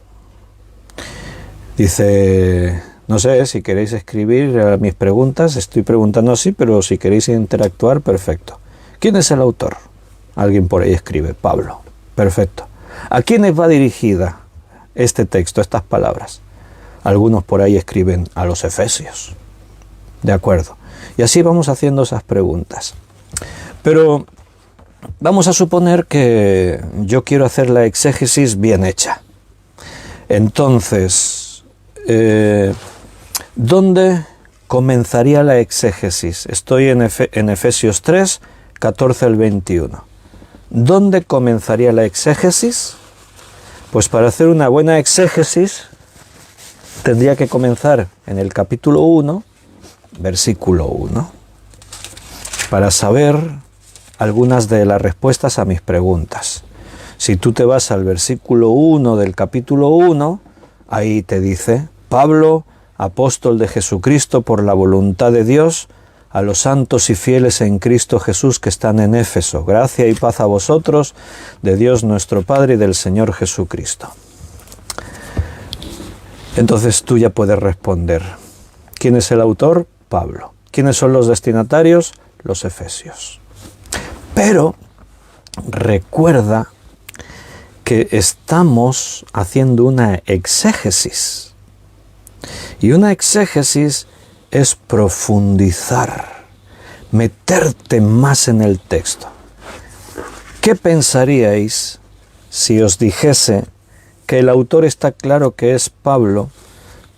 Dice, no sé, si queréis escribir mis preguntas, estoy preguntando así, pero si queréis interactuar, perfecto. ¿Quién es el autor? Alguien por ahí escribe, Pablo. Perfecto. ¿A quiénes va dirigida este texto, estas palabras? Algunos por ahí escriben a los efesios. De acuerdo. Y así vamos haciendo esas preguntas. Pero vamos a suponer que yo quiero hacer la exégesis bien hecha. Entonces, ¿dónde comenzaría la exégesis? Estoy en Efesios 3, 14 al 21. ¿Dónde comenzaría la exégesis? Pues para hacer una buena exégesis tendría que comenzar en el capítulo 1, versículo 1, para saber algunas de las respuestas a mis preguntas. Si tú te vas al versículo 1 del capítulo 1, ahí te dice, Pablo, apóstol de Jesucristo por la voluntad de Dios, a los santos y fieles en Cristo Jesús que están en Éfeso. Gracia y paz a vosotros, de Dios nuestro Padre y del Señor Jesucristo. Entonces tú ya puedes responder. ¿Quién es el autor? Pablo. ¿Quiénes son los destinatarios? Los efesios. Pero recuerda que estamos haciendo una exégesis. Y una exégesis es profundizar, meterte más en el texto. ¿Qué pensaríais si os dijese que el autor está claro que es Pablo,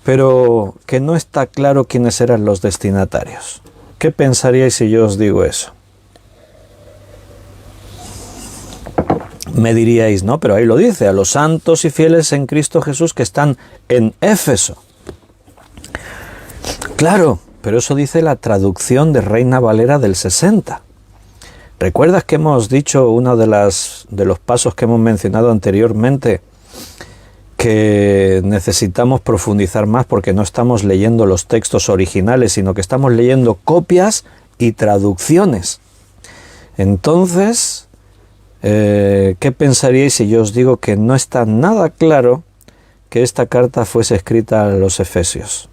pero que no está claro quiénes eran los destinatarios? ¿Qué pensaríais si yo os digo eso? Me diríais, no, pero ahí lo dice, a los santos y fieles en Cristo Jesús que están en Éfeso. Claro, pero eso dice la traducción de Reina Valera del 60. ¿Recuerdas que hemos dicho uno de los pasos que hemos mencionado anteriormente? Que necesitamos profundizar más porque no estamos leyendo los textos originales, sino que estamos leyendo copias y traducciones. Entonces, ¿qué pensaríais si yo os digo que no está nada claro que esta carta fuese escrita a los efesios?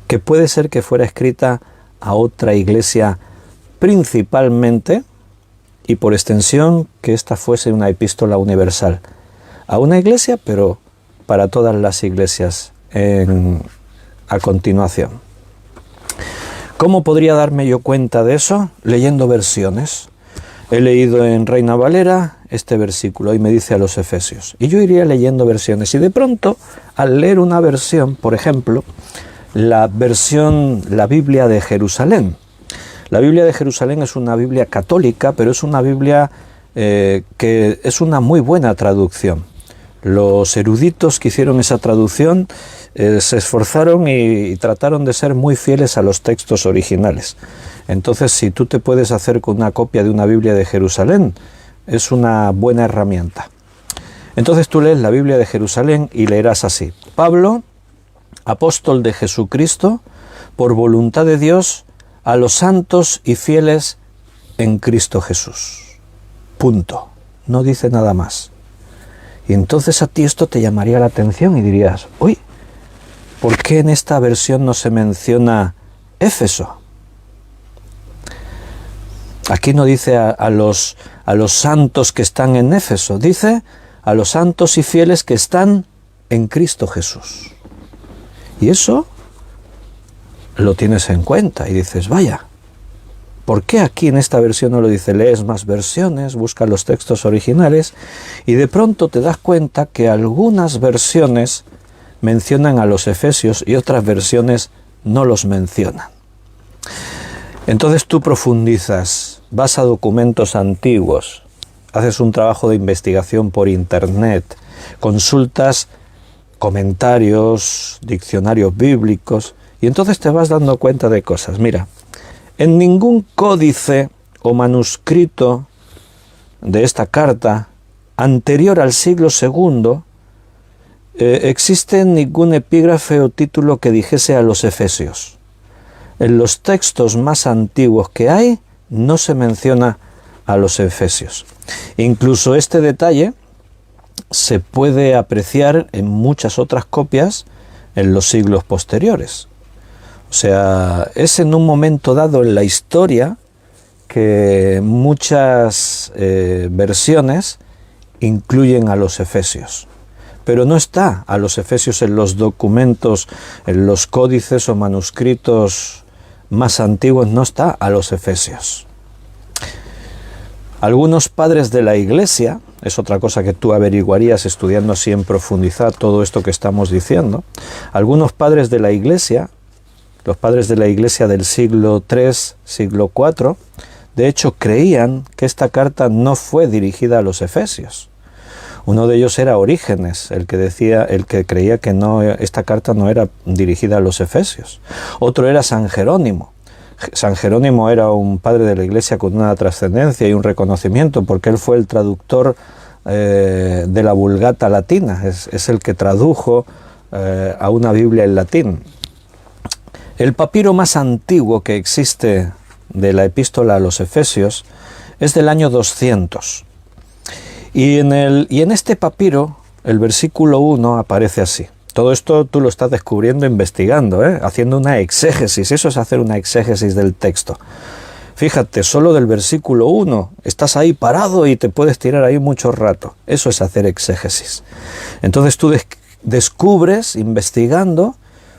Que puede ser que fuera escrita a otra iglesia principalmente, y por extensión que esta fuese una epístola universal. A una iglesia, pero para todas las iglesias a continuación. ¿Cómo podría darme yo cuenta de eso? Leyendo versiones. He leído en Reina Valera este versículo y me dice a los efesios. Y yo iría leyendo versiones. Y de pronto, al leer una versión, por ejemplo, la Biblia de Jerusalén. La Biblia de Jerusalén es una Biblia católica, pero es una Biblia que es una muy buena traducción. Los eruditos que hicieron esa traducción se esforzaron y trataron de ser muy fieles a los textos originales. Entonces, si tú te puedes hacer con una copia de una Biblia de Jerusalén, es una buena herramienta. Entonces tú lees la Biblia de Jerusalén y leerás así. Pablo, apóstol de Jesucristo, por voluntad de Dios, a los santos y fieles en Cristo Jesús. Punto. No dice nada más. Y entonces a ti esto te llamaría la atención y dirías, uy, ¿por qué en esta versión no se menciona Éfeso? Aquí no dice a los santos que están en Éfeso, dice a los santos y fieles que están en Cristo Jesús. Y eso lo tienes en cuenta y dices, vaya, ¿por qué aquí en esta versión no lo dice? Lees más versiones, buscas los textos originales y de pronto te das cuenta que algunas versiones mencionan a los efesios y otras versiones no los mencionan. Entonces tú profundizas, vas a documentos antiguos, haces un trabajo de investigación por internet, consultas comentarios, diccionarios bíblicos, y entonces te vas dando cuenta de cosas. Mira, en ningún códice o manuscrito de esta carta, anterior al siglo II, existe ningún epígrafe o título que dijese a los efesios. En los textos más antiguos que hay, no se menciona a los efesios. Incluso este detalle se puede apreciar en muchas otras copias en los siglos posteriores. O sea, es en un momento dado en la historia que muchas versiones incluyen a los efesios. Pero no está a los efesios en los documentos, en los códices o manuscritos más antiguos, no está a los efesios. Algunos padres de la Iglesia, es otra cosa que tú averiguarías estudiando así en profundidad todo esto que estamos diciendo, algunos padres de la Iglesia, los padres de la Iglesia del siglo III, siglo IV, de hecho creían que esta carta no fue dirigida a los efesios. Uno de ellos era Orígenes, el que creía que esta carta no era dirigida a los efesios. Otro era San Jerónimo. San Jerónimo era un padre de la Iglesia con una trascendencia y un reconocimiento porque él fue el traductor de la Vulgata latina, es el que tradujo a una Biblia en latín. El papiro más antiguo que existe de la epístola a los Efesios es del año 200. Y en este papiro, el versículo 1 aparece así. Todo esto tú lo estás descubriendo investigando, haciendo una exégesis. Eso es hacer una exégesis del texto. Fíjate, solo del versículo 1, estás ahí parado y te puedes tirar ahí mucho rato. Eso es hacer exégesis. Entonces tú descubres, investigando.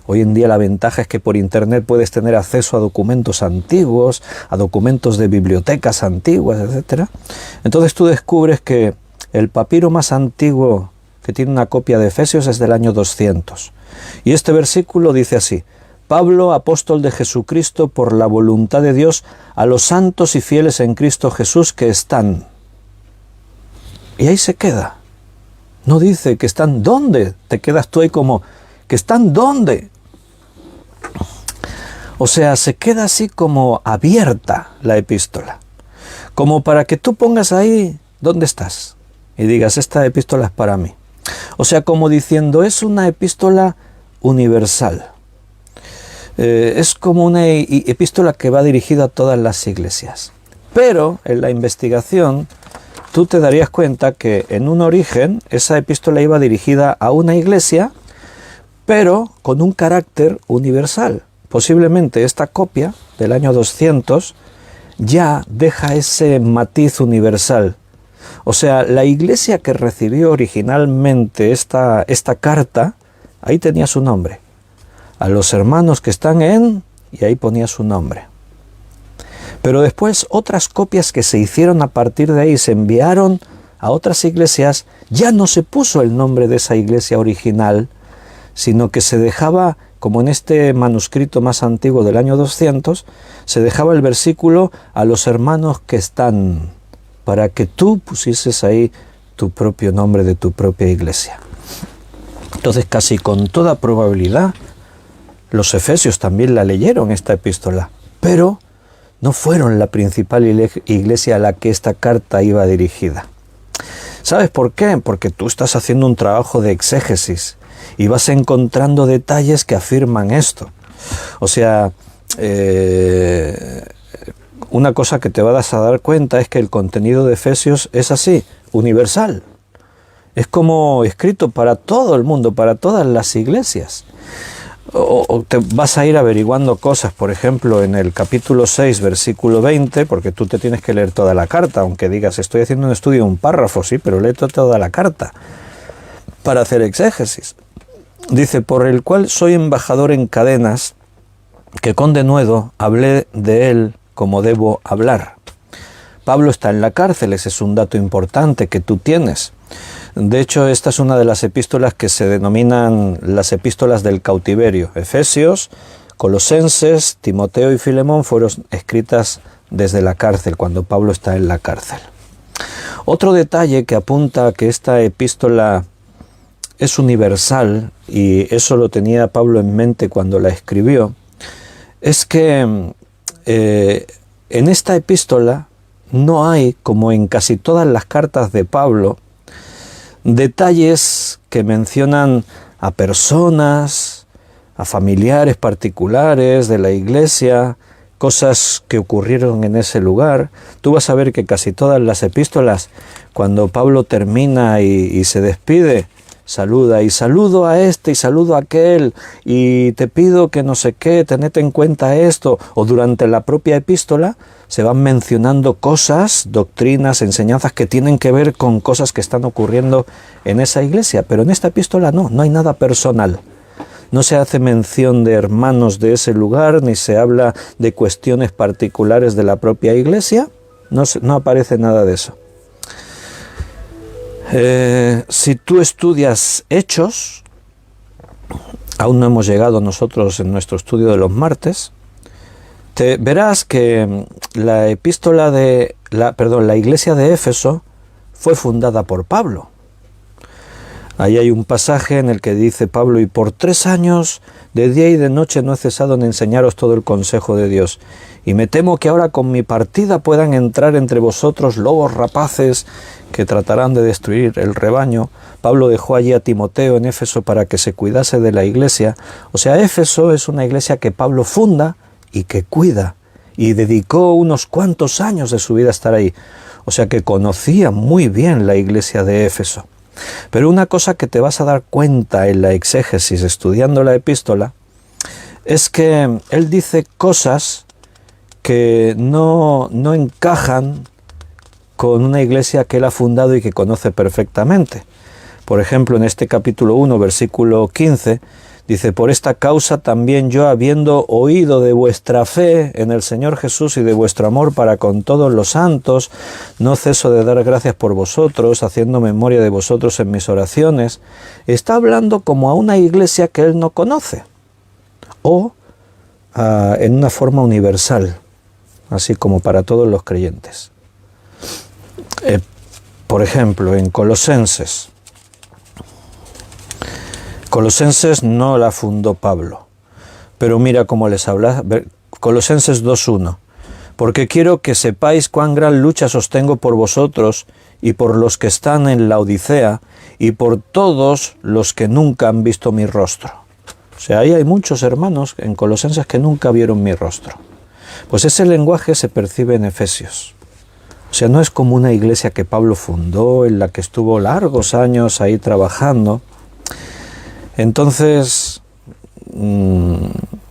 Hoy en día la ventaja es que por internet puedes tener acceso a documentos antiguos, a documentos de bibliotecas antiguas, etc. Entonces tú descubres que el papiro más antiguo que tiene una copia de Efesios es del año 200. Y este versículo dice así: Pablo, apóstol de Jesucristo, por la voluntad de Dios, a los santos y fieles en Cristo Jesús que están. Y ahí se queda. No dice que están dónde. Te quedas tú ahí como, ¿que están dónde? O sea, se queda así como abierta la epístola. Como para que tú pongas ahí, ¿dónde estás? Y digas, esta epístola es para mí. O sea, como diciendo, es una epístola universal. Es como una epístola que va dirigida a todas las iglesias. Pero en la investigación tú te darías cuenta que en un origen esa epístola iba dirigida a una iglesia, pero con un carácter universal. Posiblemente esta copia del año 200 ya deja ese matiz universal. O sea, la iglesia que recibió originalmente esta carta, ahí tenía su nombre. A los hermanos que están en, y ahí ponía su nombre. Pero después otras copias que se hicieron a partir de ahí, se enviaron a otras iglesias, ya no se puso el nombre de esa iglesia original, sino que se dejaba, como en este manuscrito más antiguo del año 200, se dejaba el versículo a los hermanos que están, para que tú pusieses ahí tu propio nombre de tu propia iglesia. Entonces, casi con toda probabilidad, los efesios también la leyeron, esta epístola, pero no fueron la principal iglesia a la que esta carta iba dirigida. ¿Sabes por qué? Porque tú estás haciendo un trabajo de exégesis y vas encontrando detalles que afirman esto. O sea, una cosa que te vas a dar cuenta es que el contenido de Efesios es así, universal. Es como escrito para todo el mundo, para todas las iglesias. O te vas a ir averiguando cosas, por ejemplo, en el capítulo 6, versículo 20, porque tú te tienes que leer toda la carta, aunque digas, estoy haciendo un estudio, un párrafo, sí, pero lee toda la carta para hacer exégesis. Dice, por el cual soy embajador en cadenas, que con denuedo hablé de él como debo hablar. Pablo está en la cárcel, ese es un dato importante que tú tienes. De hecho, esta es una de las epístolas que se denominan las epístolas del cautiverio. Efesios, Colosenses, Timoteo y Filemón fueron escritas desde la cárcel, cuando Pablo está en la cárcel. Otro detalle que apunta a que esta epístola es universal, y eso lo tenía Pablo en mente cuando la escribió, es que en esta epístola no hay, como en casi todas las cartas de Pablo, detalles que mencionan a personas, a familiares particulares de la iglesia, cosas que ocurrieron en ese lugar. Tú vas a ver que casi todas las epístolas, cuando Pablo termina y se despide, saluda, y saludo a este y saludo a aquel, y te pido que no sé qué, tened en cuenta esto, o durante la propia epístola se van mencionando cosas, doctrinas, enseñanzas que tienen que ver con cosas que están ocurriendo en esa iglesia, pero en esta epístola no hay nada personal. No se hace mención de hermanos de ese lugar, ni se habla de cuestiones particulares de la propia iglesia, no aparece nada de eso. Si tú estudias Hechos, aún no hemos llegado nosotros en nuestro estudio de los martes, verás que la iglesia de Éfeso fue fundada por Pablo. Ahí hay un pasaje en el que dice Pablo: y por 3 años, de día y de noche, no he cesado en enseñaros todo el consejo de Dios. Y me temo que ahora con mi partida puedan entrar entre vosotros lobos rapaces que tratarán de destruir el rebaño. Pablo dejó allí a Timoteo en Éfeso para que se cuidase de la iglesia. O sea, Éfeso es una iglesia que Pablo funda y que cuida. Y dedicó unos cuantos años de su vida a estar ahí. O sea que conocía muy bien la iglesia de Éfeso. Pero una cosa que te vas a dar cuenta en la exégesis estudiando la epístola es que él dice cosas que no encajan con una iglesia que él ha fundado y que conoce perfectamente. Por ejemplo, en este capítulo 1, versículo 15, dice: por esta causa también yo, habiendo oído de vuestra fe en el Señor Jesús y de vuestro amor para con todos los santos, no ceso de dar gracias por vosotros, haciendo memoria de vosotros en mis oraciones. Está hablando como a una iglesia que él no conoce, o en una forma universal, así como para todos los creyentes. Por ejemplo, en Colosenses no la fundó Pablo, pero mira cómo les habla. Colosenses 2:1: porque quiero que sepáis cuán gran lucha sostengo por vosotros y por los que están en la Odisea y por todos los que nunca han visto mi rostro. O sea, ahí hay muchos hermanos en Colosenses que nunca vieron mi rostro. Pues ese lenguaje se percibe en Efesios. O sea, no es como una iglesia que Pablo fundó, en la que estuvo largos años ahí trabajando. Entonces,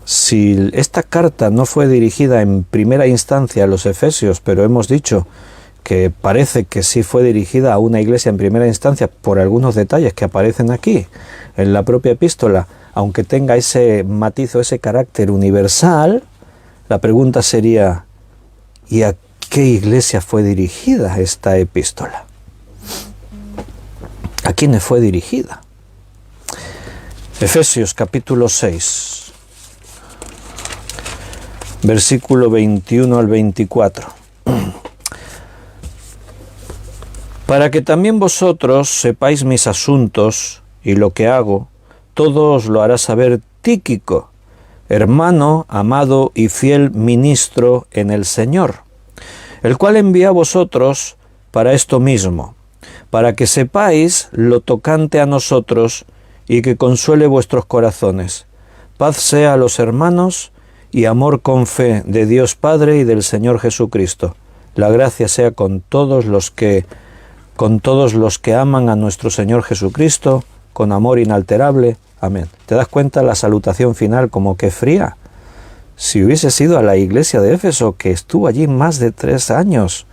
si esta carta no fue dirigida en primera instancia a los efesios, pero hemos dicho que parece que sí fue dirigida a una iglesia en primera instancia por algunos detalles que aparecen aquí, en la propia epístola, aunque tenga ese matiz o ese carácter universal, la pregunta sería: ¿y a qué iglesia fue dirigida esta epístola? ¿A quiénes fue dirigida? Efesios capítulo 6, versículo 21 al 24. Para que también vosotros sepáis mis asuntos y lo que hago, todo os lo hará saber Tíquico, hermano, amado y fiel ministro en el Señor, el cual envía a vosotros para esto mismo, para que sepáis lo tocante a nosotros y que consuele vuestros corazones. Paz sea a los hermanos y amor con fe de Dios Padre y del Señor Jesucristo. La gracia sea con todos los que aman a nuestro Señor Jesucristo, con amor inalterable. Amén. ¿Te das cuenta la salutación final como que fría? Si hubiese sido a la iglesia de Éfeso, que estuvo allí más de 3 años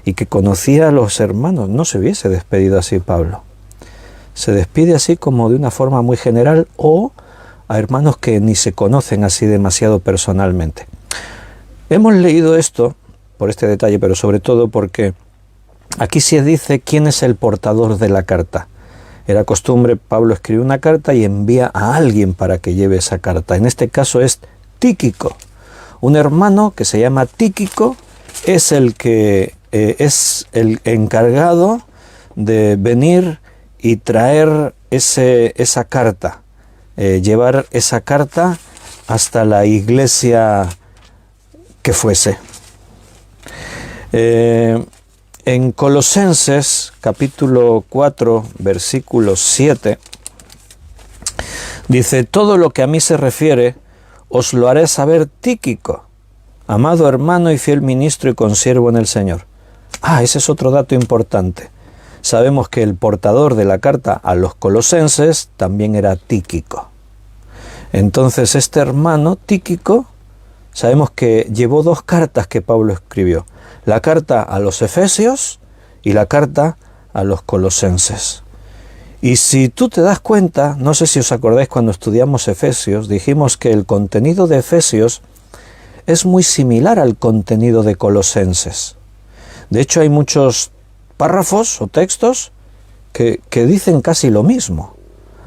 y que conocía a los hermanos, no se hubiese despedido así Pablo. Se despide así como de una forma muy general, o a hermanos que ni se conocen así demasiado personalmente. Hemos leído esto por este detalle, pero sobre todo porque aquí se dice quién es el portador de la carta. Era costumbre, Pablo escribe una carta y envía a alguien para que lleve esa carta. En este caso es Tíquico. Un hermano que se llama Tíquico es el que es el encargado de venir y traer esa carta, llevar esa carta hasta la iglesia que fuese. En Colosenses capítulo 4, versículo 7, dice: todo lo que a mí se refiere os lo haré saber Tíquico, amado hermano y fiel ministro y consiervo en el Señor. Ese es otro dato importante. sabemos que el portador de la carta a los colosenses también era Tíquico. Entonces este hermano Tíquico, sabemos que llevó 2 cartas que Pablo escribió, la carta a los efesios y la carta a los colosenses. Y si tú te das cuenta, no sé si os acordáis cuando estudiamos Efesios, dijimos que el contenido de Efesios es muy similar al contenido de Colosenses. De hecho, hay muchos párrafos o textos que dicen casi lo mismo.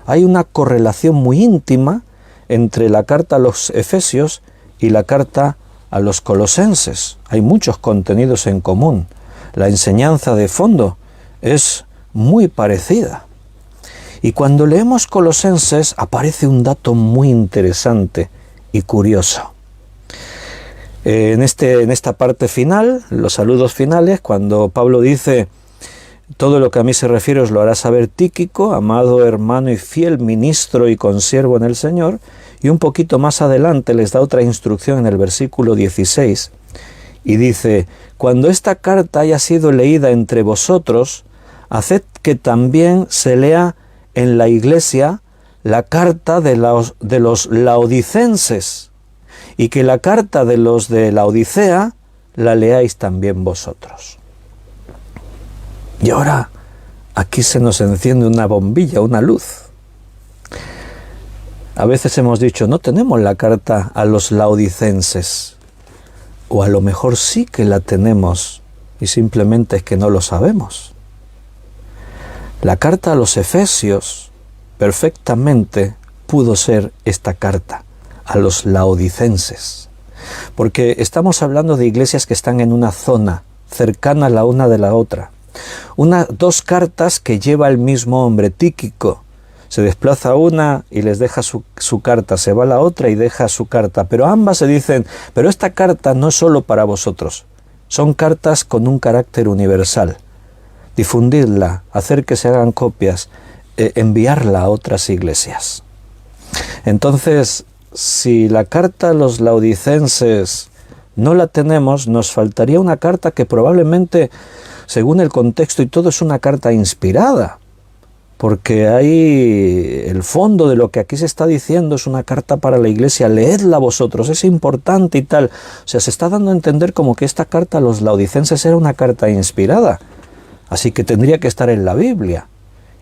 Hay una correlación muy íntima entre la carta a los Efesios y la carta a los Colosenses. Hay muchos contenidos en común. La enseñanza de fondo es muy parecida. Y cuando leemos Colosenses aparece un dato muy interesante y curioso. En esta parte final, los saludos finales, cuando Pablo dice: todo lo que a mí se refiere os lo hará saber Tíquico, amado hermano y fiel ministro y consiervo en el Señor, y un poquito más adelante les da otra instrucción en el versículo 16, y dice: cuando esta carta haya sido leída entre vosotros, haced que también se lea en la iglesia la carta de los laodicenses, y que la carta de los de la Odisea la leáis también vosotros. Y ahora aquí se nos enciende una bombilla, una luz. A veces hemos dicho, no tenemos la carta a los laodicenses, o a lo mejor sí que la tenemos y simplemente es que no lo sabemos. La carta a los efesios perfectamente pudo ser esta carta a los laodicenses, porque estamos hablando de iglesias que están en una zona cercana la una de la otra. 2 cartas que lleva el mismo hombre, Tíquico. Se desplaza una y les deja su carta, se va a la otra y deja su carta, pero ambas se dicen, pero esta carta no es solo para vosotros, son cartas con un carácter universal. Difundidla, hacer que se hagan copias, enviarla a otras iglesias. Entonces, si la carta a los laodicenses no la tenemos, nos faltaría una carta que probablemente, según el contexto y todo, es una carta inspirada, porque hay el fondo de lo que aquí se está diciendo, es una carta para la iglesia, leedla vosotros, es importante y tal. O sea, se está dando a entender como que esta carta a los laodicenses era una carta inspirada, así que tendría que estar en la Biblia.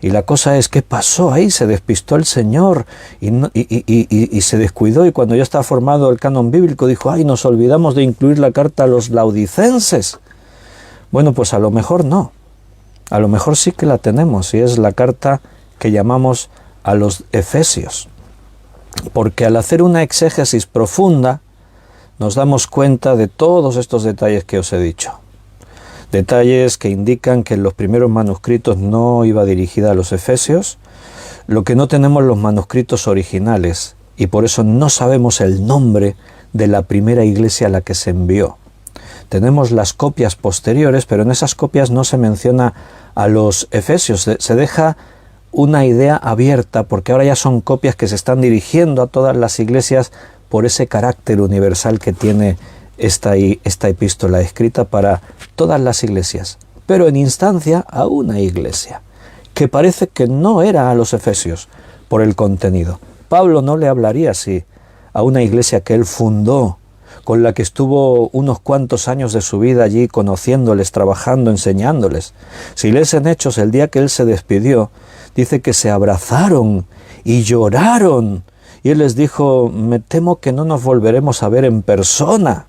Y la cosa es, ¿qué pasó ahí? Se despistó el Señor y se descuidó, y cuando ya está formado el canon bíblico dijo, ¡ay, nos olvidamos de incluir la carta a los laodicenses! Bueno, pues a lo mejor no. A lo mejor sí que la tenemos, y es la carta que llamamos a los Efesios. Porque al hacer una exégesis profunda, nos damos cuenta de todos estos detalles que os he dicho. Detalles que indican que en los primeros manuscritos no iba dirigida a los Efesios, lo que no tenemos los manuscritos originales, y por eso no sabemos el nombre de la primera iglesia a la que se envió. Tenemos las copias posteriores, pero en esas copias no se menciona a los Efesios, se deja una idea abierta, porque ahora ya son copias que se están dirigiendo a todas las iglesias por ese carácter universal que tiene esta epístola, escrita para todas las iglesias, pero en instancia a una iglesia, que parece que no era a los Efesios por el contenido. Pablo no le hablaría así a una iglesia que él fundó, con la que estuvo unos cuantos años de su vida allí conociéndoles, trabajando, enseñándoles. Si lees en Hechos, el día que él se despidió, dice que se abrazaron y lloraron, y él les dijo, me temo que no nos volveremos a ver en persona.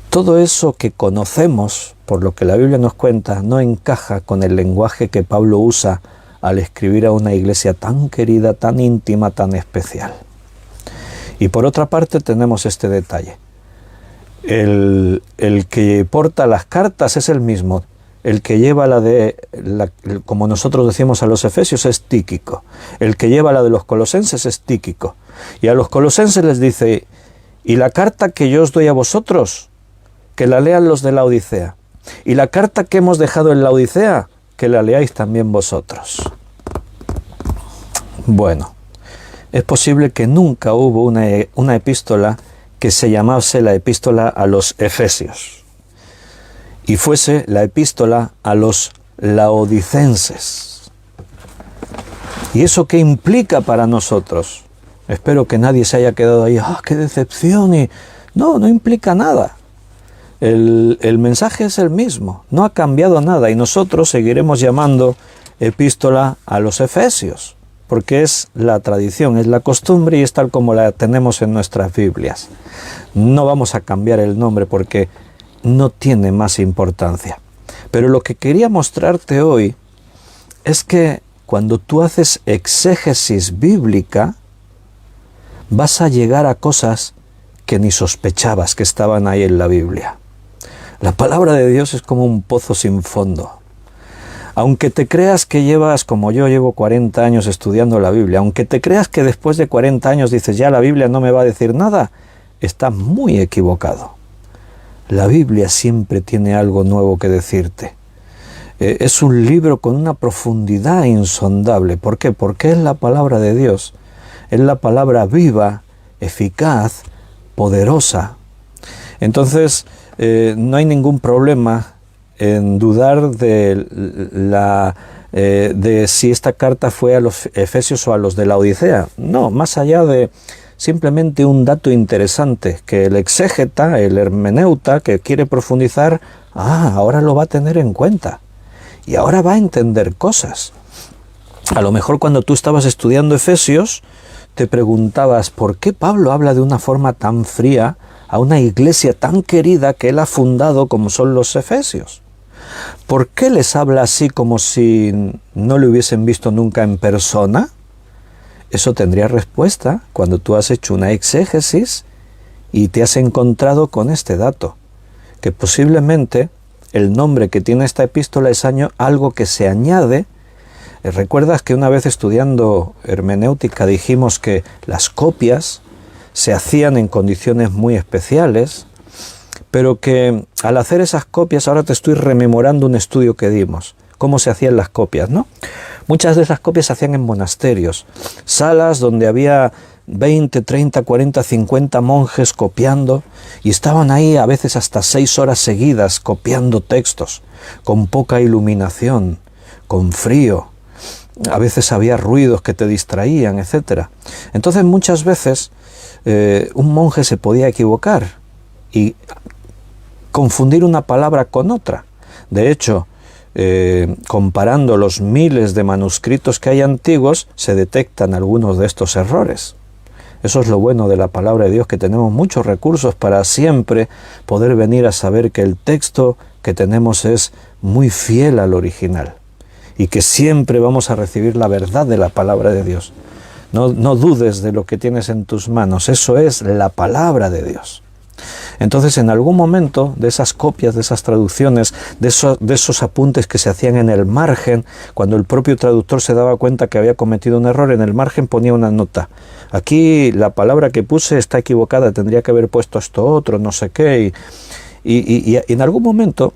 Todo eso que conocemos, por lo que la Biblia nos cuenta, no encaja con el lenguaje que Pablo usa al escribir a una iglesia tan querida, tan íntima, tan especial. Y por otra parte tenemos este detalle. El que porta las cartas es el mismo. El que lleva como nosotros decimos a los Efesios, es Tíquico. El que lleva la de los Colosenses es Tíquico. Y a los Colosenses les dice, y la carta que yo os doy a vosotros, que la lean los de la Odisea. Y la carta que hemos dejado en la Odisea, que la leáis también vosotros. Bueno, es posible que nunca hubo una epístola que se llamase la epístola a los Efesios y fuese la epístola a los laodicenses. ¿Y eso qué implica para nosotros? Espero que nadie se haya quedado ahí, qué decepción, y no implica nada. El mensaje es el mismo, no ha cambiado nada, y nosotros seguiremos llamando epístola a los Efesios, porque es la tradición, es la costumbre y es tal como la tenemos en nuestras Biblias. No vamos a cambiar el nombre porque no tiene más importancia. Pero lo que quería mostrarte hoy es que cuando tú haces exégesis bíblica, vas a llegar a cosas que ni sospechabas que estaban ahí en la Biblia. La palabra de Dios es como un pozo sin fondo. Aunque te creas que llevas, como yo llevo 40 años estudiando la Biblia, aunque te creas que después de 40 años dices, ya la Biblia no me va a decir nada, estás muy equivocado. La Biblia siempre tiene algo nuevo que decirte. Es un libro con una profundidad insondable. ¿Por qué? Porque es la palabra de Dios. Es la palabra viva, eficaz, poderosa. Entonces, no hay ningún problema en dudar de si esta carta fue a los Efesios o a los de la Odisea. No, más allá de simplemente un dato interesante, que el exégeta, el hermeneuta que quiere profundizar, ahora lo va a tener en cuenta. Y ahora va a entender cosas. A lo mejor cuando tú estabas estudiando Efesios, te preguntabas, ¿por qué Pablo habla de una forma tan fría a una iglesia tan querida que él ha fundado como son los Efesios? ¿Por qué les habla así como si no le hubiesen visto nunca en persona? Eso tendría respuesta cuando tú has hecho una exégesis y te has encontrado con este dato, que posiblemente el nombre que tiene esta epístola es algo que se añade. ¿Recuerdas que una vez estudiando hermenéutica dijimos que las copias se hacían en condiciones muy especiales, pero que al hacer esas copias, ahora te estoy rememorando un estudio que dimos, cómo se hacían las copias, ¿no? Muchas de esas copias se hacían en monasterios, salas donde había 20, 30, 40, 50 monjes copiando, y estaban ahí a veces hasta 6 horas seguidas copiando textos, con poca iluminación, con frío. A veces había ruidos que te distraían, etc. Entonces muchas veces un monje se podía equivocar y confundir una palabra con otra. De hecho, comparando los miles de manuscritos que hay antiguos, se detectan algunos de estos errores. Eso es lo bueno de la palabra de Dios, que tenemos muchos recursos para siempre poder venir a saber que el texto que tenemos es muy fiel al original y que siempre vamos a recibir la verdad de la palabra de Dios. No dudes de lo que tienes en tus manos, eso es la palabra de Dios. Entonces, en algún momento de esas copias, de esas traducciones, de esos apuntes que se hacían en el margen, cuando el propio traductor se daba cuenta que había cometido un error, en el margen ponía una nota. Aquí la palabra que puse está equivocada, tendría que haber puesto esto otro, no sé qué. Y en algún momento,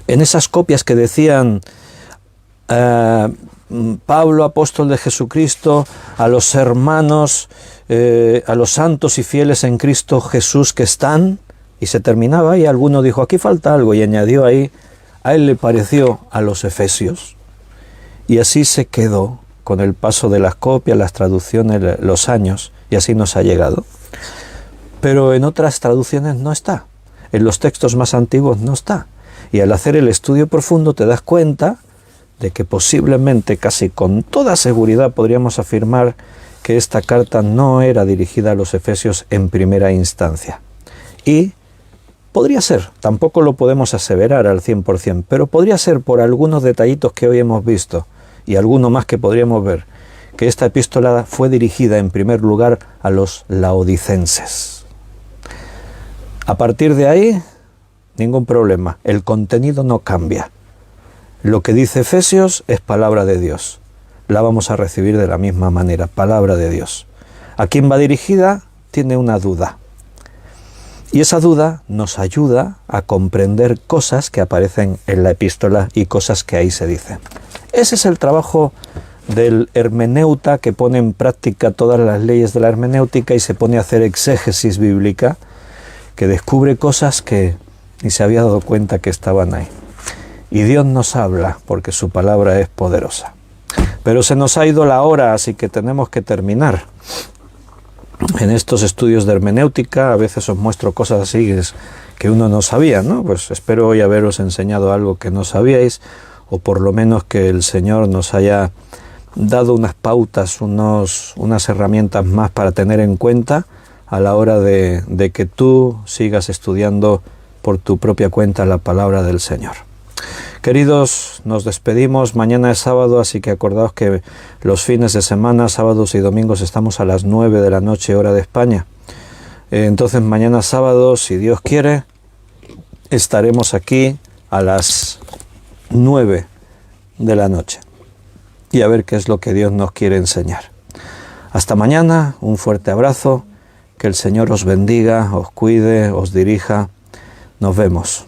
en esas copias que decían Pablo, apóstol de Jesucristo, a los hermanos, a los santos y fieles en Cristo Jesús que están, y se terminaba y alguno dijo, aquí falta algo, y añadió ahí, a él le pareció a los Efesios, y así se quedó con el paso de las copias, las traducciones, los años, y así nos ha llegado. Pero en otras traducciones no está, en los textos más antiguos no está, y al hacer el estudio profundo te das cuenta de que posiblemente, casi con toda seguridad, podríamos afirmar que esta carta no era dirigida a los Efesios en primera instancia. Y podría ser, tampoco lo podemos aseverar al 100%, pero podría ser por algunos detallitos que hoy hemos visto, y alguno más que podríamos ver, que esta epístola fue dirigida en primer lugar a los laodicenses. A partir de ahí, ningún problema, el contenido no cambia. Lo que dice Efesios es palabra de Dios. La vamos a recibir de la misma manera, palabra de Dios. ¿A quién va dirigida? Tiene una duda. Y esa duda nos ayuda a comprender cosas que aparecen en la epístola y cosas que ahí se dicen. Ese es el trabajo del hermeneuta, que pone en práctica todas las leyes de la hermenéutica y se pone a hacer exégesis bíblica, que descubre cosas que ni se había dado cuenta que estaban ahí. y Dios nos habla porque su palabra es poderosa. Pero se nos ha ido la hora, así que tenemos que terminar. En estos estudios de hermenéutica a veces os muestro cosas así que uno no sabía, ¿no? Pues espero hoy haberos enseñado algo que no sabíais, o por lo menos que el Señor nos haya dado unas pautas, unas herramientas más para tener en cuenta a la hora de que tú sigas estudiando por tu propia cuenta la palabra del Señor. Queridos, nos despedimos. Mañana es sábado, así que acordaos que los fines de semana, sábados y domingos, estamos a las 9 de la noche, hora de España. Entonces mañana sábado, si Dios quiere, estaremos aquí a las 9 de la noche. Y a ver qué es lo que Dios nos quiere enseñar. Hasta mañana, un fuerte abrazo, que el Señor os bendiga, os cuide, os dirija. Nos vemos.